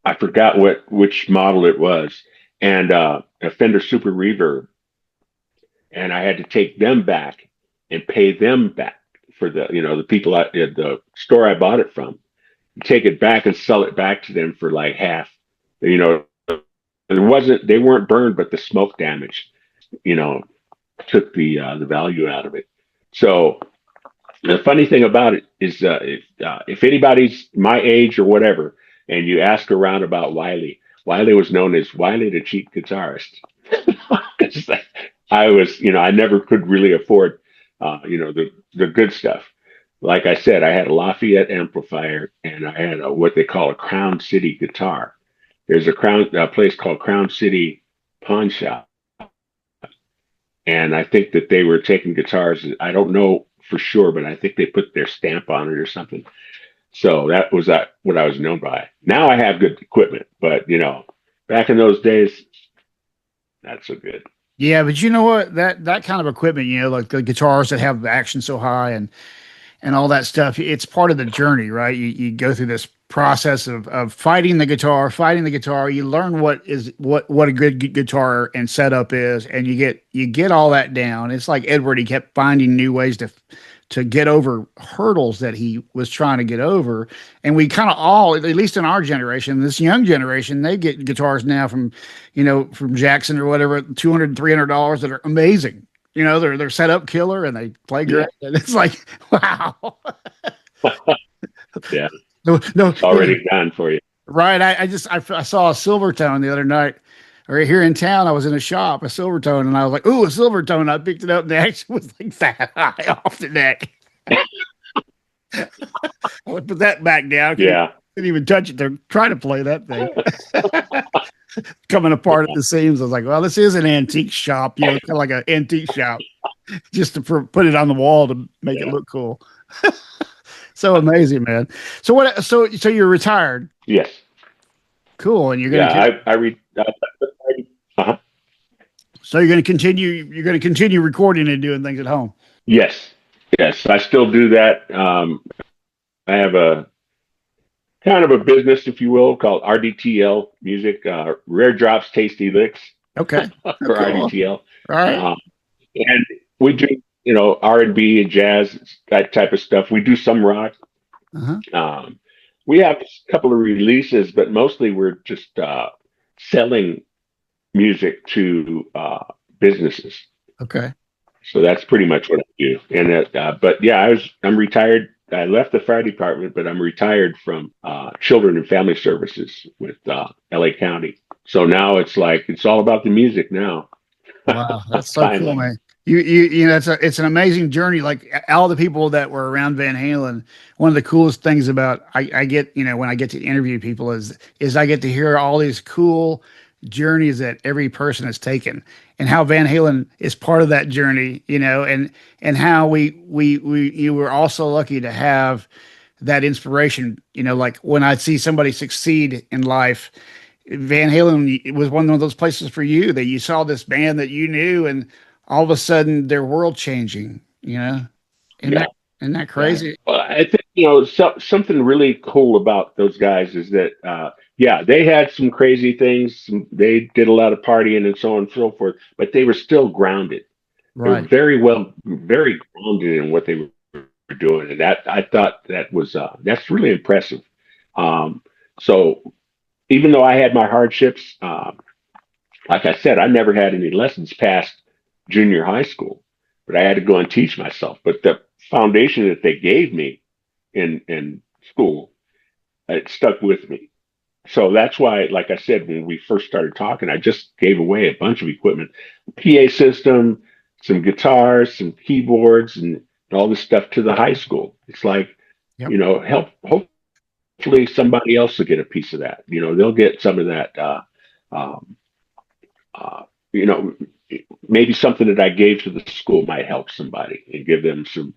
S2: I forgot which model it was, and a Fender Super Reverb, and I had to take them back and pay them back for the people at the store I bought it from. Take it back and sell it back to them for like half. You know, they weren't burned, but the smoke damage, you know, took the value out of it. So the funny thing about it is, if anybody's my age or whatever, and you ask around about Wiley, Wiley was known as Wiley the cheap guitarist. I was, I never could really afford, the good stuff. Like I said, I had a Lafayette amplifier and I had what they call a Crown City guitar. There's a place called Crown City Pawn Shop, and I think that they were taking guitars. I don't know for sure, but I think they put their stamp on it or something. So that was what I was known by. Now I have good equipment, but back in those days, not so good.
S1: Yeah, but you know what? That kind of equipment, like the guitars that have the action so high and all that stuff, it's part of the journey, right? You go through this process of fighting the guitar. You learn what a good guitar and setup is, and you get all that down. It's like Edward, he kept finding new ways get over hurdles that he was trying to get over. And we kind of all, at least in our generation, this young generation, they get guitars now from, from Jackson or whatever, $200, $300 that are amazing. They're set up killer and they play great. Yeah. And it's like, wow.
S2: Yeah.
S1: No,
S2: it's already done for you.
S1: Right. I saw a Silvertone the other night. Or here in town, I was in a shop, a Silvertone, and I was like, "Ooh, a Silvertone!" I picked it up, and the action was like that high off the neck. I would put that back down.
S2: Yeah,
S1: didn't even touch it. They're trying to play that thing, coming apart at the seams. I was like, "Well, this is an antique shop, kind of like an antique shop, just to put it on the wall to make it look cool." So amazing, man. So what? So you're retired?
S2: Yes.
S1: Cool, and you're gonna.
S2: Yeah, uh-huh.
S1: So you're going to continue recording and doing things at home.
S2: Yes. I still do that. I have a kind of a business, if you will, called RDTL Music, Rare Drops, Tasty Licks.
S1: Okay.
S2: For cool. RDTL.
S1: All right.
S2: And we do, R&B and jazz, that type of stuff. We do some rock. Uh-huh. We have a couple of releases, but mostly we're just selling music to businesses.
S1: Okay.
S2: So that's pretty much what I do. And but yeah, I'm retired. I left the fire department, but I'm retired from children and family services with LA County. So now it's all about the music now.
S1: Wow, that's so cool, man. It's an amazing journey. Like all the people that were around Van Halen, one of the coolest things about I get, when I get to interview people is I get to hear all these cool journeys that every person has taken, and how Van Halen is part of that journey, and how you were also lucky to have that inspiration, like when I see somebody succeed in life, Van Halen was one of those places for you that you saw this band that you knew, and all of a sudden they're world changing, Isn't that crazy?
S2: Yeah. Well, I think, something really cool about those guys is that, they had some crazy things. They did a lot of partying and so on and so forth, but they were still grounded.
S1: Right.
S2: They were very grounded in what they were doing. And that, I thought that was, that's really impressive. So even though I had my hardships, like I said, I never had any lessons past junior high school, but I had to go and teach myself. But the foundation that they gave me in school, it stuck with me. So that's why, like I said, when we first started talking, I just gave away a bunch of equipment, PA system, some guitars, some keyboards, and all this stuff to the high school. It's like, hopefully somebody else will get a piece of that. They'll get some of that, maybe something that I gave to the school might help somebody and give them some,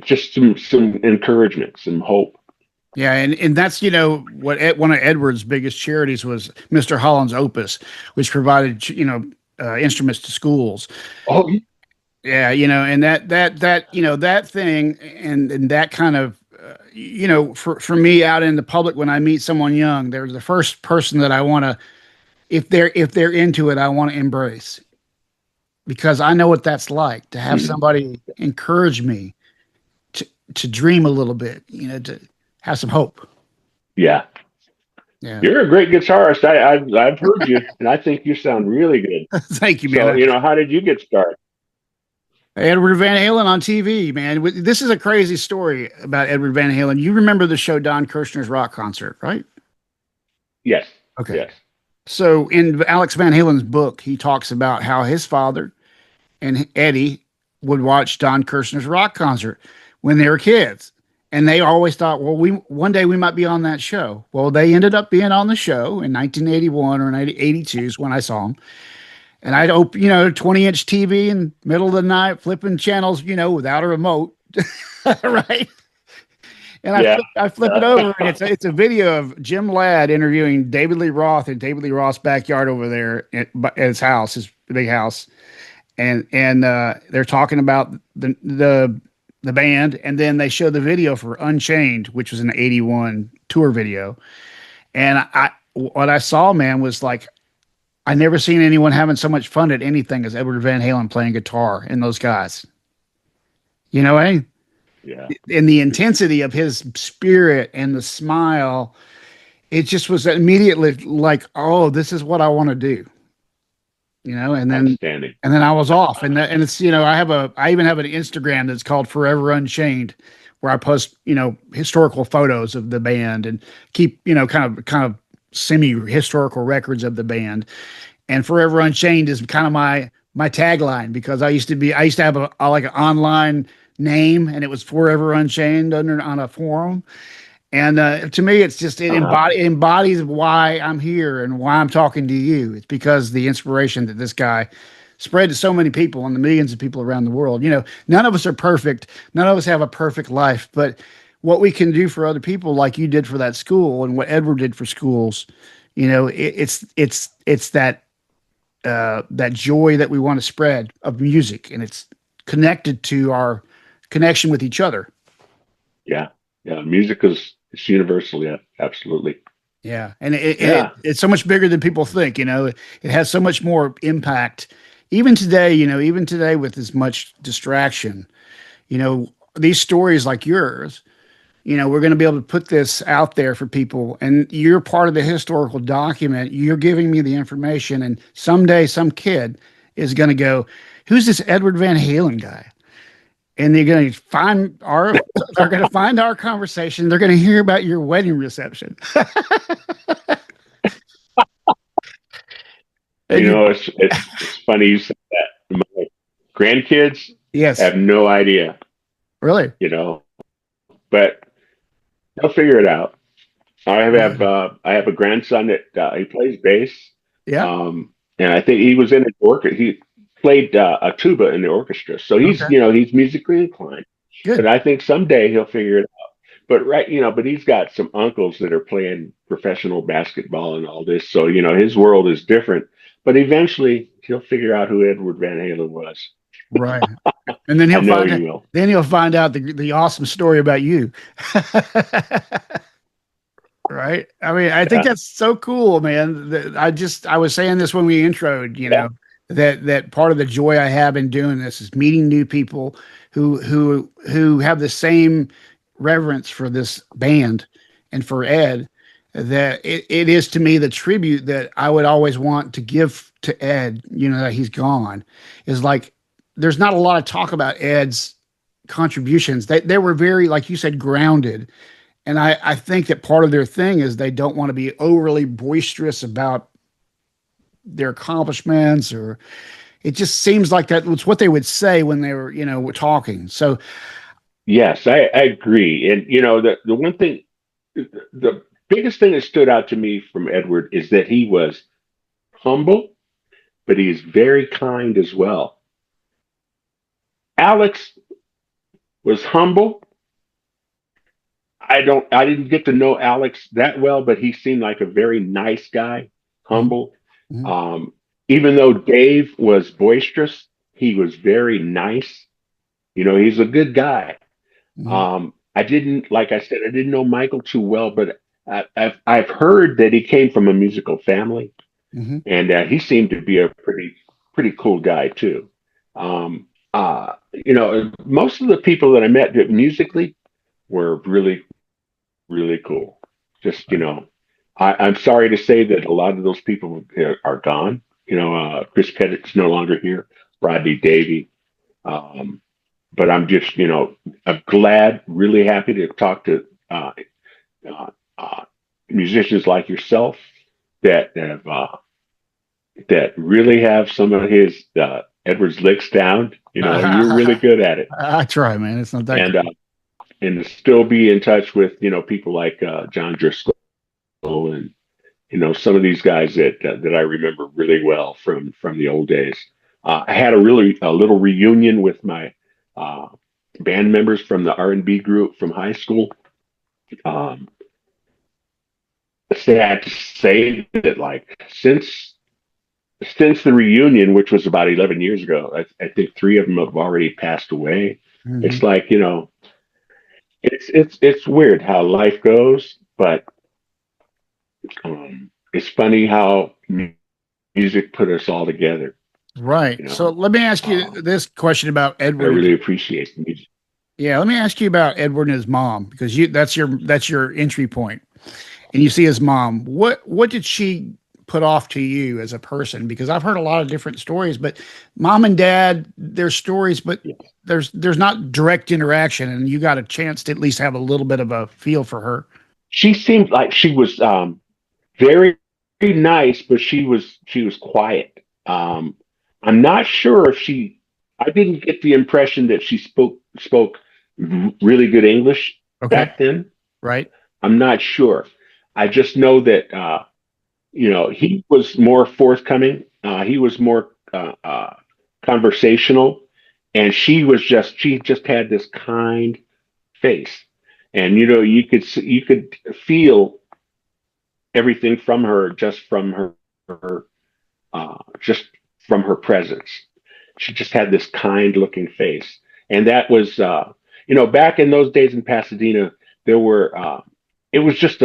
S2: just some encouragement, some hope.
S1: Yeah, and that's what one of Edward's biggest charities was Mr. Holland's Opus, which provided instruments to schools.
S2: Oh,
S1: yeah, and that thing and that kind of for me out in the public when I meet someone young, they're the first person that I want to, if they're into it, I want to embrace, because I know what that's like to have somebody encourage me to dream a little bit, to have some hope.
S2: Yeah. You're a great guitarist. I've heard you, and I think you sound really good.
S1: Thank you, man.
S2: So, how did you get started?
S1: Edward Van Halen on TV, man. This is a crazy story about Edward Van Halen. You remember the show Don Kirshner's Rock Concert, right?
S2: Yes.
S1: Okay.
S2: Yes.
S1: So in Alex Van Halen's book, he talks about how his father and Eddie would watch Don Kirshner's Rock Concert when they were kids. And they always thought, well, one day we might be on that show. Well, they ended up being on the show in 1981 or 1982 is when I saw them. And I'd open, 20-inch TV in the middle of the night, flipping channels, without a remote, right? And I flip it over, and it's a video of Jim Ladd interviewing David Lee Roth in David Lee Roth's backyard over there at his house, his big house, and they're talking about the band, and then they show the video for Unchained, which was an '81 tour video, and what I saw, man, was like, I never seen anyone having so much fun at anything as Edward Van Halen playing guitar and those guys. You know, I
S2: Yeah.
S1: and the intensity of his spirit and the smile, it just was immediately like, oh, this is what I want to do. You know,
S2: Outstanding.
S1: and then I was off, and it's I even have an Instagram that's called Forever Unchained, where I post historical photos of the band and keep kind of semi historical records of the band. And Forever Unchained is kind of my tagline, because I used to have a like an online name, and it was Forever Unchained on a forum. And to me, it's just
S2: Uh-huh.
S1: it embodies why I'm here and why I'm talking to you. It's because the inspiration that this guy spread to so many people and the millions of people around the world. None of us are perfect. None of us have a perfect life, but what we can do for other people, like you did for that school, and what Edward did for schools, it's that joy that we want to spread of music, and it's connected to our connection with each other.
S2: Yeah. Yeah. Music is universal. Yeah. Absolutely.
S1: Yeah, and
S2: Yeah.
S1: it's so much bigger than people think. It has so much more impact. Even today with as much distraction, these stories like yours, we're going to be able to put this out there for people, and you're part of the historical document. You're giving me the information, and someday some kid is going to go, "Who's this Edward Van Halen guy?" And they're going to find our conversation. They're going to hear about your wedding reception. And
S2: You
S1: you,
S2: know, it's funny you said that. My grandkids
S1: yes,
S2: have no idea,
S1: really.
S2: you know, but they'll figure it out. I have a grandson that he plays bass,
S1: Yeah.
S2: and I think he was in an orchestra. He played a tuba in the orchestra, so
S1: Okay.
S2: he's musically inclined. But
S1: Good.
S2: I think someday he'll figure it out. But but he's got some uncles that are playing professional basketball and all this, so his world is different. But eventually he'll figure out who Edward Van Halen was.
S1: Right. And then
S2: I know he will.
S1: he'll find out the awesome story about you. Right. I mean, I think
S2: Yeah,
S1: that's so cool, man. I was saying this when we introed,
S2: yeah,
S1: that part of the joy I have in doing this is meeting new people who have the same reverence for this band and for Ed, that it is to me the tribute that I would always want to give to Ed, that he's gone, is like there's not a lot of talk about Ed's contributions. They were very, like you said, grounded. And I think that part of their thing is they don't want to be overly boisterous about their accomplishments, or it just seems like that was what they would say when they were talking. So
S2: yes, I agree. And the one thing, the biggest thing that stood out to me from Edward is that he was humble, but he is very kind as well. Alex was humble. I didn't get to know Alex that well, but he seemed like a very nice guy,
S1: mhm,
S2: humble.
S1: mhm,
S2: Um, Even though Dave was boisterous, he was very nice. He's a good guy.
S1: mhm,
S2: I didn't, like I said, I didn't know Michael too well, but I've heard that he came from a musical family,
S1: mhm.
S2: and he seemed to be a pretty cool guy too. Most of the people that I met musically were really cool. Just, I'm sorry to say that a lot of those people are gone. Chris Pettit's no longer here, Rodney Davey. Um, but I'm just, I'm glad, really happy to talk to uh, uh, musicians like yourself that really have some of his Edwards licks down. You're really good at it,
S1: I try, man. It's not that
S2: and
S1: great.
S2: and to still be in touch with people like John Driscoll and some of these guys that I remember really well from the old days. I had a little reunion with my uh, band members from the R&B group from high school. Um, Sad to say that like since the reunion, which was about 11 years ago, I think three of them have already passed away.
S1: Mhm.
S2: It's like it's weird how life goes, but it's funny how music put us all together.
S1: Right.
S2: You
S1: So
S2: know,
S1: let me ask you
S2: um,
S1: this question about
S2: I
S1: Edward.
S2: really appreciate the music.
S1: Yeah, let me ask you about Edward and his mom because you that's your entry point. And you see his mom. What did she put off to you as a person? Because I've heard a lot of different stories, but mom and dad, there's stories, but there's not direct interaction, and you got a chance to at least have a little bit of a feel for her.
S2: She seemed like she was very, very nice, but she was quiet. I'm not sure if she. I didn't get the impression that she spoke really good English
S1: Okay,
S2: back then.
S1: right,
S2: I'm not sure. I just know that he was more forthcoming. He was more conversational, and she just had this kind face, and you could feel everything from her just from her presence. She just had this kind looking face. And that was, back in those days in Pasadena, there were, it was just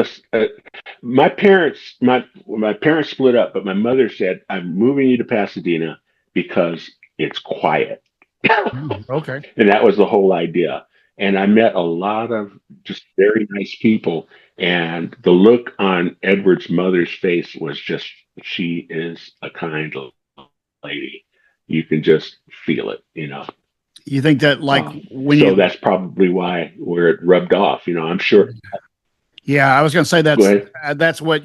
S2: my parents split up, but my mother said, I'm moving you to Pasadena because it's quiet.
S1: mm, okay,
S2: And that was the whole idea. And I met a lot of just very nice people. And the look on Edward's mother's face was just, she is a kind lady. You can just feel it.
S1: you think that like when
S2: So
S1: you
S2: that's probably where it rubbed off. I'm sure.
S1: yeah, I was going to say
S2: Go ahead.
S1: that's what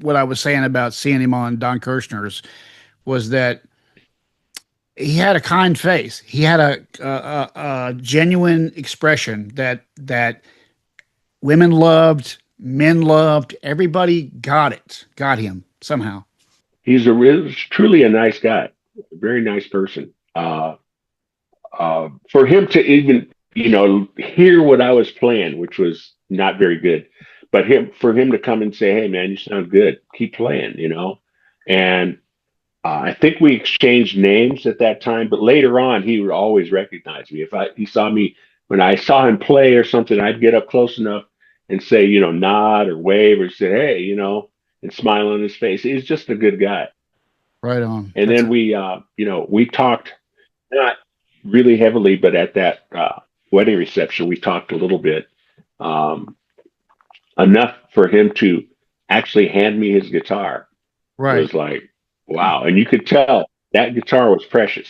S1: what I was saying about seeing him on Don Kirshner's was that he had a kind face. He had a genuine expression that women loved, men loved, everybody got him somehow.
S2: Truly a nice guy, a very nice person. For him to even hear what I was playing, which was not very good, but for him to come and say, "Hey, man, you sound good. Keep playing." And I think we exchanged names at that time, but later on, he would always recognize me. If he saw me when I saw him play or something, I'd get up close enough and say, nod or wave or say, "Hey," and smile on his face. He's just a good guy.
S1: Right on.
S2: And
S1: That's
S2: then we talked not really heavily, but at that wedding reception, we talked a little bit, um, enough for him to actually hand me his guitar. It
S1: right.
S2: was like, wow. And you could tell that guitar was precious.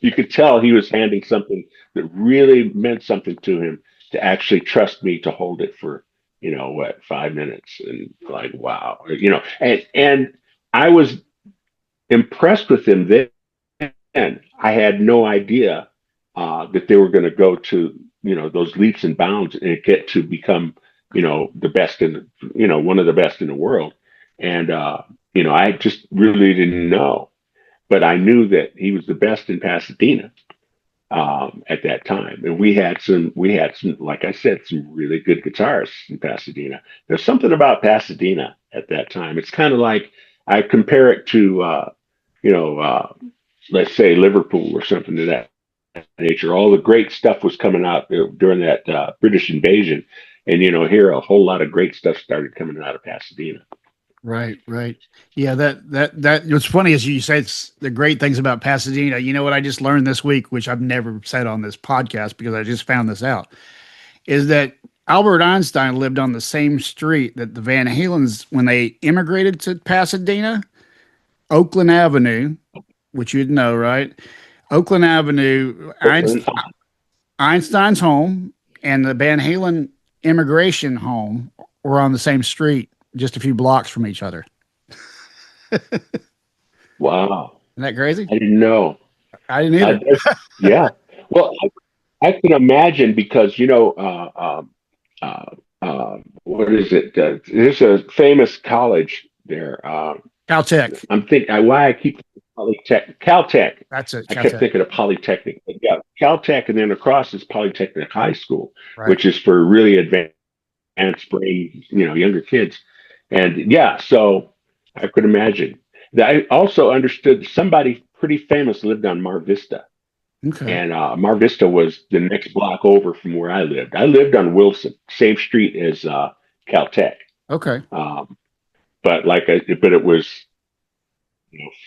S2: You could tell he was handing something that really meant something to him to actually trust me to hold it for, 5 minutes. And like, wow. And I was impressed with him then. I had no idea that they were going to go to those leaps and bounds and get to become the best one of the best in the world. And I just really didn't know, but I knew that he was the best in Pasadena at that time. And we had some, like I said, some really good guitarists in Pasadena. There's something about Pasadena at that time. It's kind of like I compare it to you know. Let's say Liverpool or something of that nature. All the great stuff was coming out during that British invasion, and here a whole lot of great stuff started coming out of Pasadena.
S1: Right, right. Yeah, that what's funny is you say it's the great things about Pasadena. You know what I just learned this week, which I've never said on this podcast because I just found this out, is that Albert Einstein lived on the same street that the Van Halens when they immigrated to Pasadena, Oakland Avenue, which you'd know, right? Oakland Avenue,
S2: Oakland,
S1: Einstein's home and the Van Halen immigration home were on the same street, just a few blocks from each other.
S2: wow,
S1: Isn't that crazy?
S2: I didn't know.
S1: I didn't either.
S2: Yeah, well, I can imagine because what is it? There's a famous college there.
S1: Caltech.
S2: I'm thinking why I keep Polytech, Caltech.
S1: That's it.
S2: I kept
S1: Caltech.
S2: thinking of Polytechnic. But yeah, Caltech, and then across is Polytechnic High School,
S1: Right.
S2: which is for really advanced brain, younger kids. And yeah, so I could imagine. I also understood somebody pretty famous lived on Mar Vista,
S1: Okay.
S2: and Mar Vista was the next block over from where I lived. I lived on Wilson, same street as Caltech,
S1: Okay.
S2: but but it was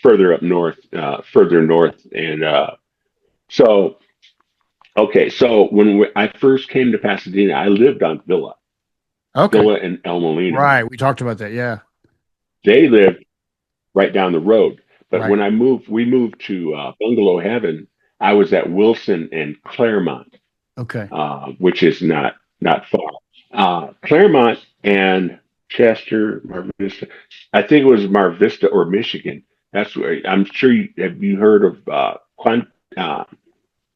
S2: further up north, further north, and so Okay, so when I first came to Pasadena, I lived on
S1: Okay.
S2: Villa and El Molino.
S1: Right. We talked about that. Yeah.
S2: They lived right down the road. But
S1: Right.
S2: when we moved to Bungalow Heaven. I was at Wilson and Claremont,
S1: Okay.
S2: which is not far. Claremont and Chester, Mar Vista. I think it was Mar Vista or Michigan. That's where I'm sure you heard of uh,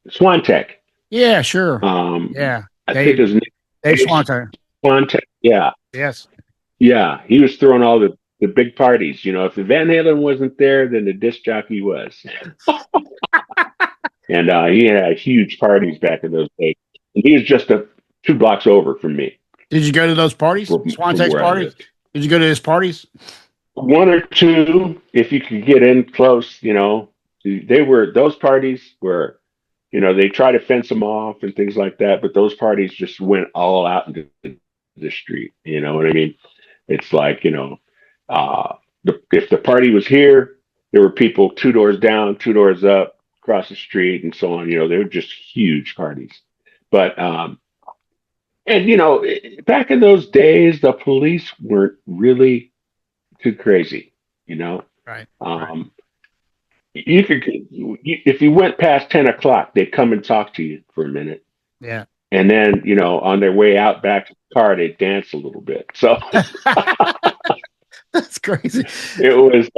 S2: Swantech.
S1: Yeah, sure.
S2: Um,
S1: Yeah.
S2: I think
S1: Dave,
S2: his name
S1: Dave
S2: is
S1: Swanton.
S2: Swantech. Yeah,
S1: Yes.
S2: yeah. He was throwing all the big parties. You know, if the Van Halen wasn't there, then the disc jockey was. And he had huge parties back in those days. And he was just 2 blocks over from me,
S1: Did you go to those parties?
S2: from
S1: Swantek's
S2: where I
S1: parties?
S2: lived.
S1: Did you go to his parties?
S2: One or two, if you could get in close, those parties were, they try to fence them off and things like that, but those parties just went all out into the street. You know what I mean? It's like, if the party was here, there were people 2 doors down, 2 doors up, across the street, and so on. They were just huge parties. But and back in those days, the police weren't really too crazy. You know,
S1: Right. Right.
S2: um, if you went past 10 o'clock, they'd come and talk to you for a minute,
S1: Yeah.
S2: and then on their way out back to the car, they'd dance a little bit. So
S1: That's crazy.
S2: it was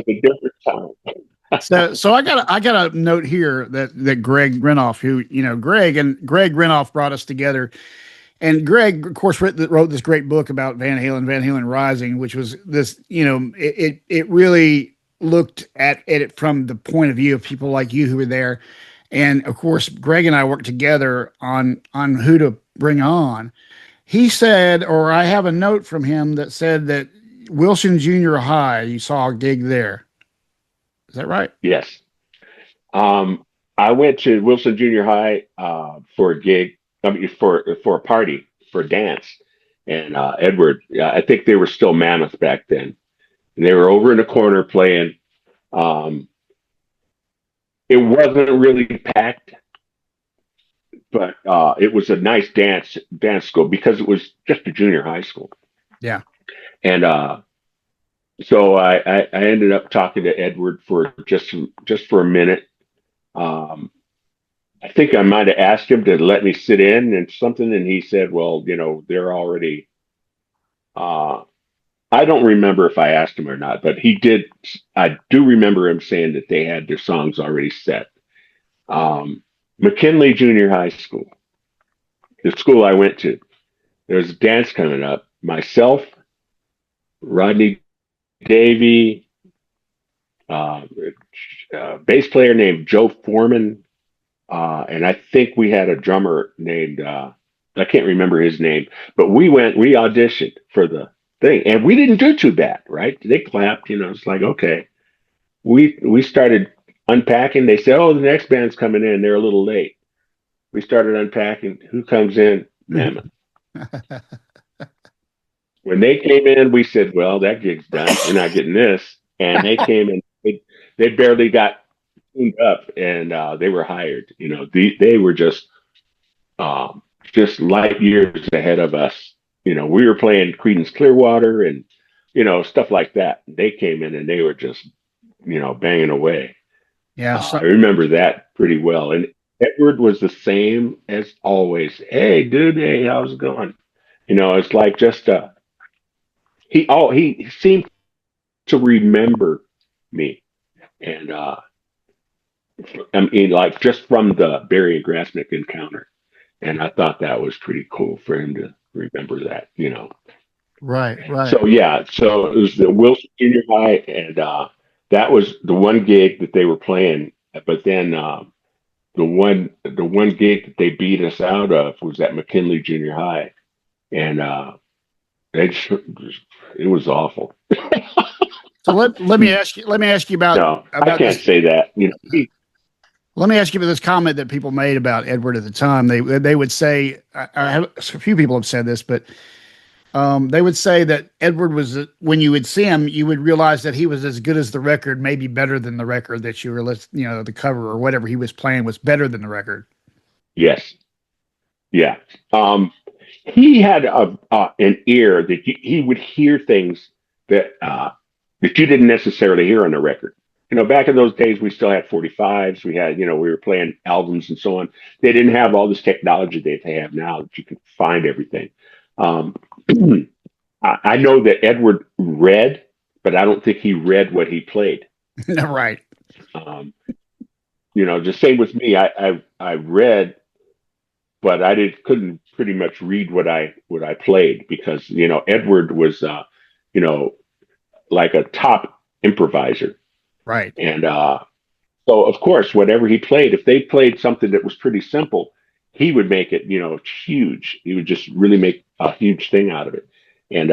S2: a different time.
S1: So I got a note here that Greg Renoff, who Greg Renoff brought us together, and Greg, of course, wrote this great book about Van Halen Rising, which was this. It really looked at it from the point of view of people like you who were there, and of course, Greg and I worked together on who to bring on. He said, or I have a note from him that said that Wilson Junior High, you saw a gig there. Is that right?
S2: Yes. I went to Wilson Junior High for a gig, I mean, for a party, for a dance, and Edward. I think they were still Mammoth back then, and they were over in the corner playing. Um, it wasn't really packed, but it was a nice dance school because it was just a junior high school,
S1: Yeah.
S2: and so I ended up talking to Edward for just for a minute. Um, I think I might have asked him to let me sit in and something, and he said, "Well, they're already." Uh, I don't remember if I asked him or not, but he did. I do remember him saying that they had their songs already set. McKinley Junior High School, the school I went to, there was a dance coming up. Myself, Rodney Davy, uh, bass player named Joe Foreman, and I think we had a drummer named I can't remember his name, but we auditioned for the thing, and we didn't do too bad, right? They clapped, it's like okay. We started unpacking. They said, "Oh, the next band's coming in. They're a little late." We started unpacking. Who comes in? Mammoth. When they came in, we said, "Well, that gig's done. We're not getting this." And they came in. They barely got tuned up, and they were hired. They were just light years ahead of us. We were playing Creedence Clearwater and stuff like that. They came in and they were just banging away.
S1: Yeah.
S2: I remember that pretty well. And Edward was the same as always. Hey, dude. Hey, how's it going? It's like just he seemed to remember me, and I mean, like just from the Barry and Grasnick encounter, and I thought that was pretty cool for him to remember that.
S1: Right. Right.
S2: So yeah, so it was the Wilson Junior High, and that was the one gig that they were playing. But then the one gig that they beat us out of was at McKinley Junior High, and it it was awful.
S1: So let me ask you
S2: No, I
S1: about
S2: can't
S1: this.
S2: say that.
S1: Let me ask you about this comment that people made about Edward at the time. They would say, I have a few people have said this, but They would say that Edward was, when you would see him, you would realize that he was as good as the record, maybe better than the record that you were listening, the cover or whatever he was playing was better than the record.
S2: Yes. Yeah. He had an ear that he would hear things that you didn't necessarily hear on the record. Back in those days, we still had 45s. We had, we were playing albums and so on. They didn't have all this technology that they have now that you can find everything. Um, I know that Edward read, but I don't think he read what he played.
S1: Right.
S2: Um, the same with me. I read, but couldn't pretty much read what I played because Edward was like a top improviser.
S1: Right.
S2: And so, of course, whatever he played, if they played something that was pretty simple, he would make it, huge. He would just really make a huge thing out of it. And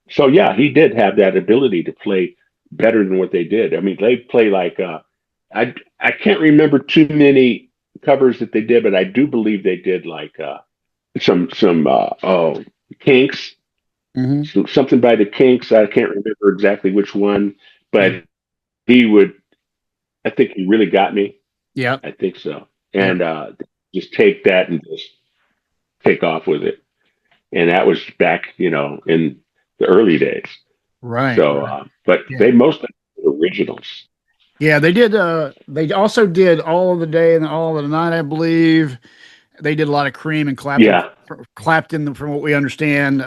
S2: so, yeah, he did have that ability to play better than what they did. I mean, they play like I can't remember too many covers that they did, but I do believe they did like some Kinks, something by the Kinks. I can't remember exactly which one, but he would. I think he really got me.
S1: Yeah,
S2: I think so. And just take that and just take off with it. And that was back, in the early days.
S1: Right.
S2: So,
S1: right.
S2: But they mostly did originals.
S1: Yeah, they did. They also did All of the Day and All of the Night, I believe. They did a lot of Cream and Clapton.
S2: Yeah.
S1: Clapton, from what we understand,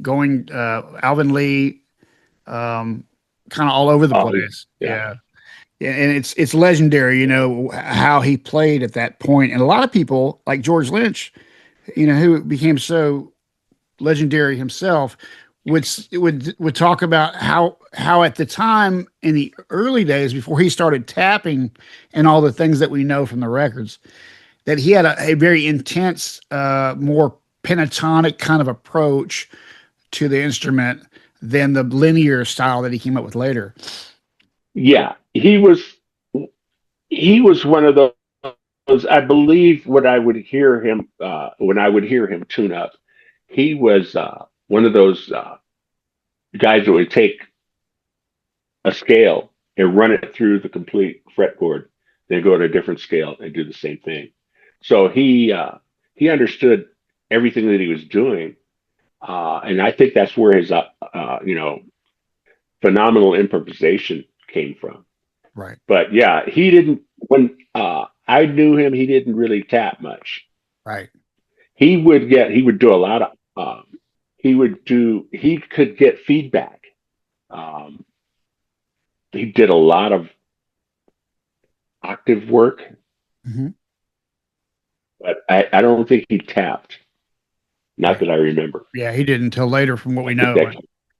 S1: going Alvin Lee, kind of all over the place. Yeah. And it's legendary, how he played at that point. And a lot of people, like George Lynch, who became so legendary himself, would talk about how at the time in the early days before he started tapping and all the things that we know from the records, that he had a very intense, more pentatonic kind of approach to the instrument than the linear style that he came up with later.
S2: Yeah, he was one of those. I believe when I would hear him tune up, he was one of those guys that would take a scale and run it through the complete fretboard, then go to a different scale and do the same thing. So he understood everything that he was doing, and I think that's where his phenomenal improvisation came from.
S1: Right.
S2: But yeah, he didn't. When I knew him, he didn't really tap much.
S1: Right.
S2: He would do a lot of. He could get feedback. He did a lot of octave work, but I don't think he tapped. Not that I remember.
S1: Yeah, he didn't until later, from what we know.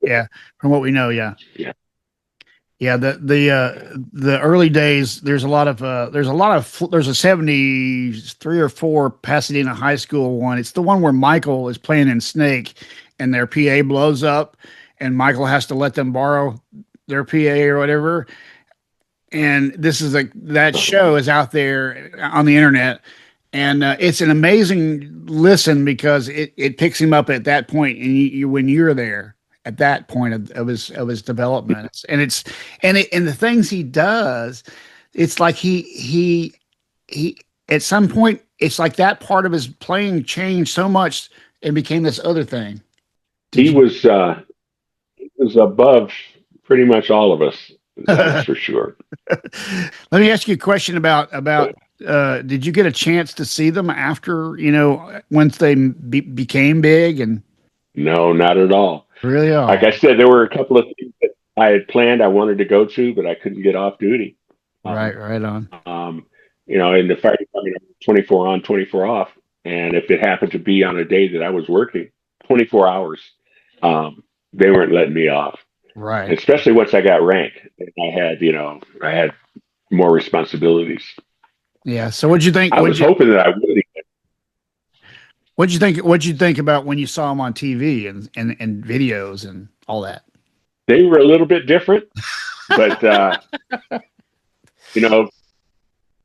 S1: Yeah, from what we know. Yeah.
S2: Yeah.
S1: Yeah, the early days. There's a 73 or 4 Pasadena high school one. It's the one where Michael is playing in Snake, and their PA blows up, and Michael has to let them borrow their PA or whatever. And this is that show is out there on the internet, and it's an amazing listen because it picks him up at that point, and when you're there at that point of his development, and the things he does, it's like he at some point, it's like that part of his playing changed so much and became this other thing.
S2: He was above pretty much all of us, that's for sure.
S1: Let me ask you a question about did you get a chance to see them after, once they became big? And
S2: no, not at all.
S1: Really?
S2: Like I said, there were a couple of things that I had planned I wanted to go to, but I couldn't get off duty.
S1: Right on.
S2: In the fire department, 24 on, 24 off. And if it happened to be on a day that I was working 24 hours, they weren't letting me off.
S1: Right.
S2: And especially once I got rank, and I had more responsibilities.
S1: Yeah. So what'd you think?
S2: I was hoping that I would.
S1: What'd you think about when you saw them on TV and videos and all that?
S2: They were a little bit different, but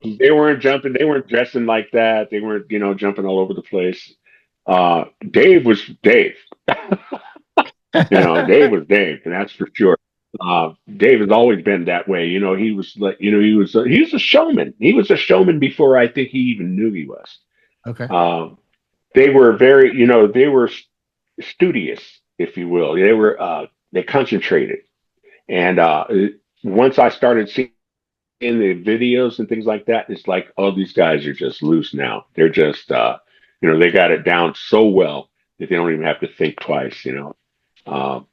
S2: they weren't jumping. They weren't dressing like that. They weren't, jumping all over the place. Dave was Dave. Dave was Dave, and that's for sure. Dave has always been that way. He was like, he was a showman. He was a showman before I think he even knew he was.
S1: Okay.
S2: They were they were studious, if you will. They concentrated. And once I started seeing the videos and things like that, it's like, oh, these guys are just loose now. They're just, they got it down so well that they don't even have to think twice. Um,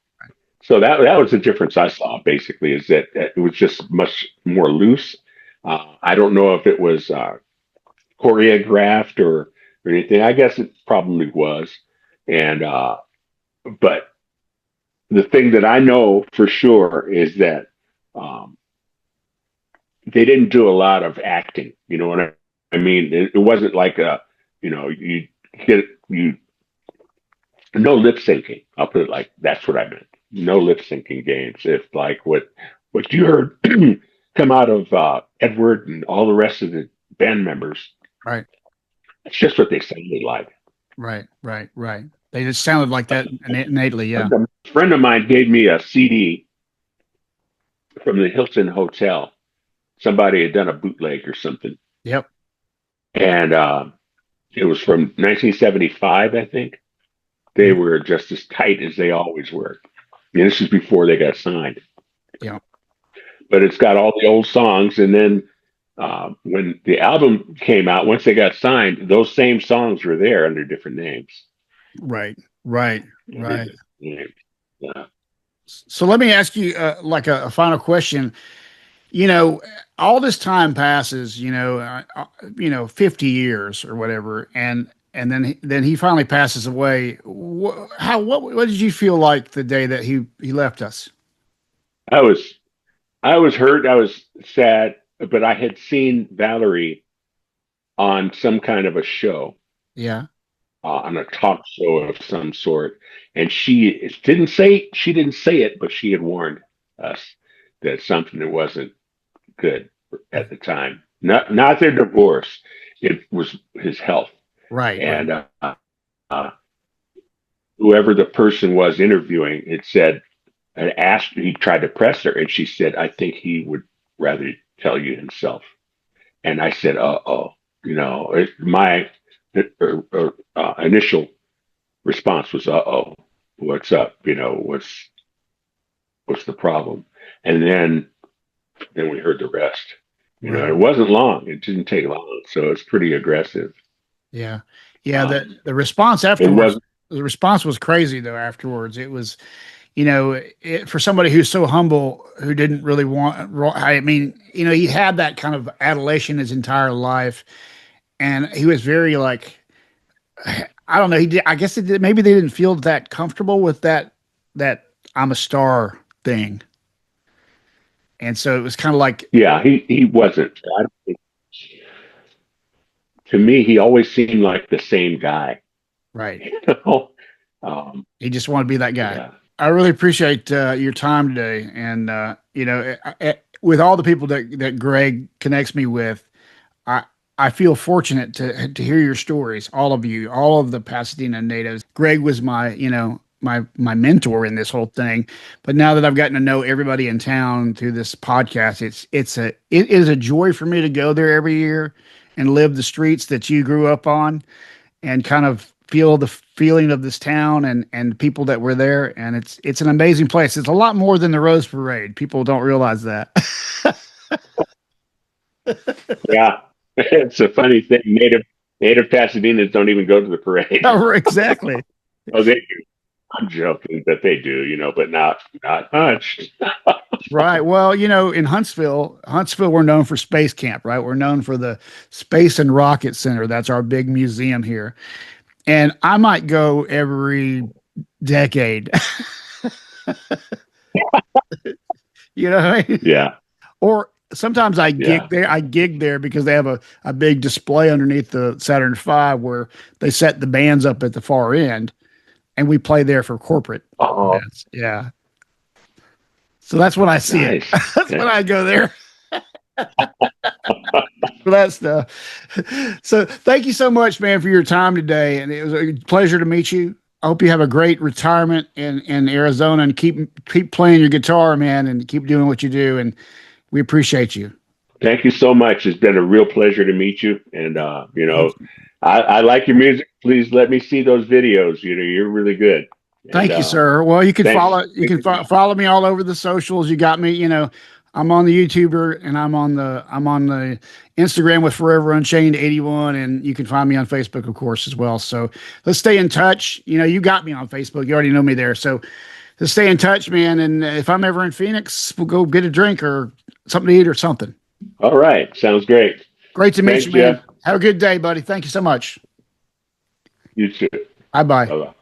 S2: so that was the difference I saw. Basically, is that it was just much more loose. I don't know if it was choreographed or anything. I guess it probably was. And but the thing that I know for sure is that um, they didn't do a lot of acting. You know what I mean? It wasn't like you get you no lip syncing. I'll put it like that's what I meant. No lip syncing games. If like what you heard come out of Edward and all the rest of the band members,
S1: Right.
S2: it's just what they sounded like.
S1: Right. They just sounded like that innately. Yeah.
S2: A friend of mine gave me a CD from the Hilton Hotel. Somebody had done a bootleg or something,
S1: Yep.
S2: and it was from 1975, I think. They were just as tight as they always were. And this is before they got signed.
S1: Yeah.
S2: But it's got all the old songs, and then when the album came out, once they got signed, those same songs were there under different names.
S1: Right.
S2: Yeah.
S1: So let me ask you like a final question. All this time passes, 50 years or whatever. And then he finally passes away. What did you feel like the day that he left us?
S2: I was hurt. I was sad, but I had seen Valerie on some kind of a show,
S1: Yeah.
S2: on a talk show of some sort, and she didn't say it, but she had warned us that something that wasn't good at the time. Not their divorce. It was his health.
S1: Right.
S2: And uh, whoever the person was interviewing, it said, and asked, he tried to press her, and she said, I think he would rather tell you himself. And I said, oh, my initial response was, oh, what's up? What's the problem? And then we heard the rest.
S1: Right.
S2: It wasn't long. It didn't take long. So it's pretty aggressive.
S1: Yeah. Yeah. The response
S2: It
S1: afterwards,
S2: wasn't,
S1: the response was crazy though. Afterwards, it was, for somebody who's so humble, who didn't really want, I mean, he had that kind of adulation his entire life. And he was very like, I don't know. I guess maybe they didn't feel that comfortable with that I'm a star thing. And so it was kind of like,
S2: yeah, he wasn't. I don't think, to me, he always seemed like the same guy.
S1: right.
S2: You know?
S1: He just wanted to be that guy.
S2: Yeah.
S1: I really appreciate your time today. And, with all the people that Greg connects me with, I feel fortunate to hear your stories, all of you, all of the Pasadena natives. Greg was my mentor in this whole thing. But now that I've gotten to know everybody in town through this podcast, it is a joy for me to go there every year and live the streets that you grew up on and kind of feel the feeling of this town and people that were there. And it's an amazing place. It's a lot more than the Rose Parade. People don't realize that.
S2: Yeah. It's a funny thing. Native Pasadenas don't even go to the parade.
S1: Oh, exactly.
S2: Oh, they do. I'm joking that they do, but not much.
S1: Right. Well, in Huntsville, we're known for Space Camp, right? We're known for the Space and Rocket Center. That's our big museum here. And I might go every decade. You know what I mean?
S2: Yeah.
S1: Or sometimes I gig
S2: Yeah.
S1: there. I gig there because they have a big display underneath the Saturn V where they set the bands up at the far end, and we play there for corporate
S2: Oh,
S1: events. Yeah. So that's when I see it.
S2: nice.
S1: That's when I go there for that stuff. So thank you so much, man, for your time today, and it was a pleasure to meet you. I hope you have a great retirement in Arizona, and keep playing your guitar, man, and keep doing what you do. And we appreciate you.
S2: Thank you so much. It's been a real pleasure to meet you. And,
S1: Thank you.
S2: I like your music. Please let me see those videos. You're really good. And,
S1: Thank you, sir. Well, you can
S2: thanks.
S1: follow me all over the socials. You got me, I'm on the YouTuber, and I'm on the Instagram with Forever Unchained 81, and you can find me on Facebook, of course, as well. So let's stay in touch. You got me on Facebook. You already know me there. So let's stay in touch, man. And if I'm ever in Phoenix, we'll go get a drink or something to eat or something.
S2: All right. Sounds great.
S1: Great to meet
S2: Thanks,
S1: you, man.
S2: Jeff.
S1: Have a good day, buddy. Thank you so much.
S2: You too.
S1: Bye bye.
S2: Bye-bye.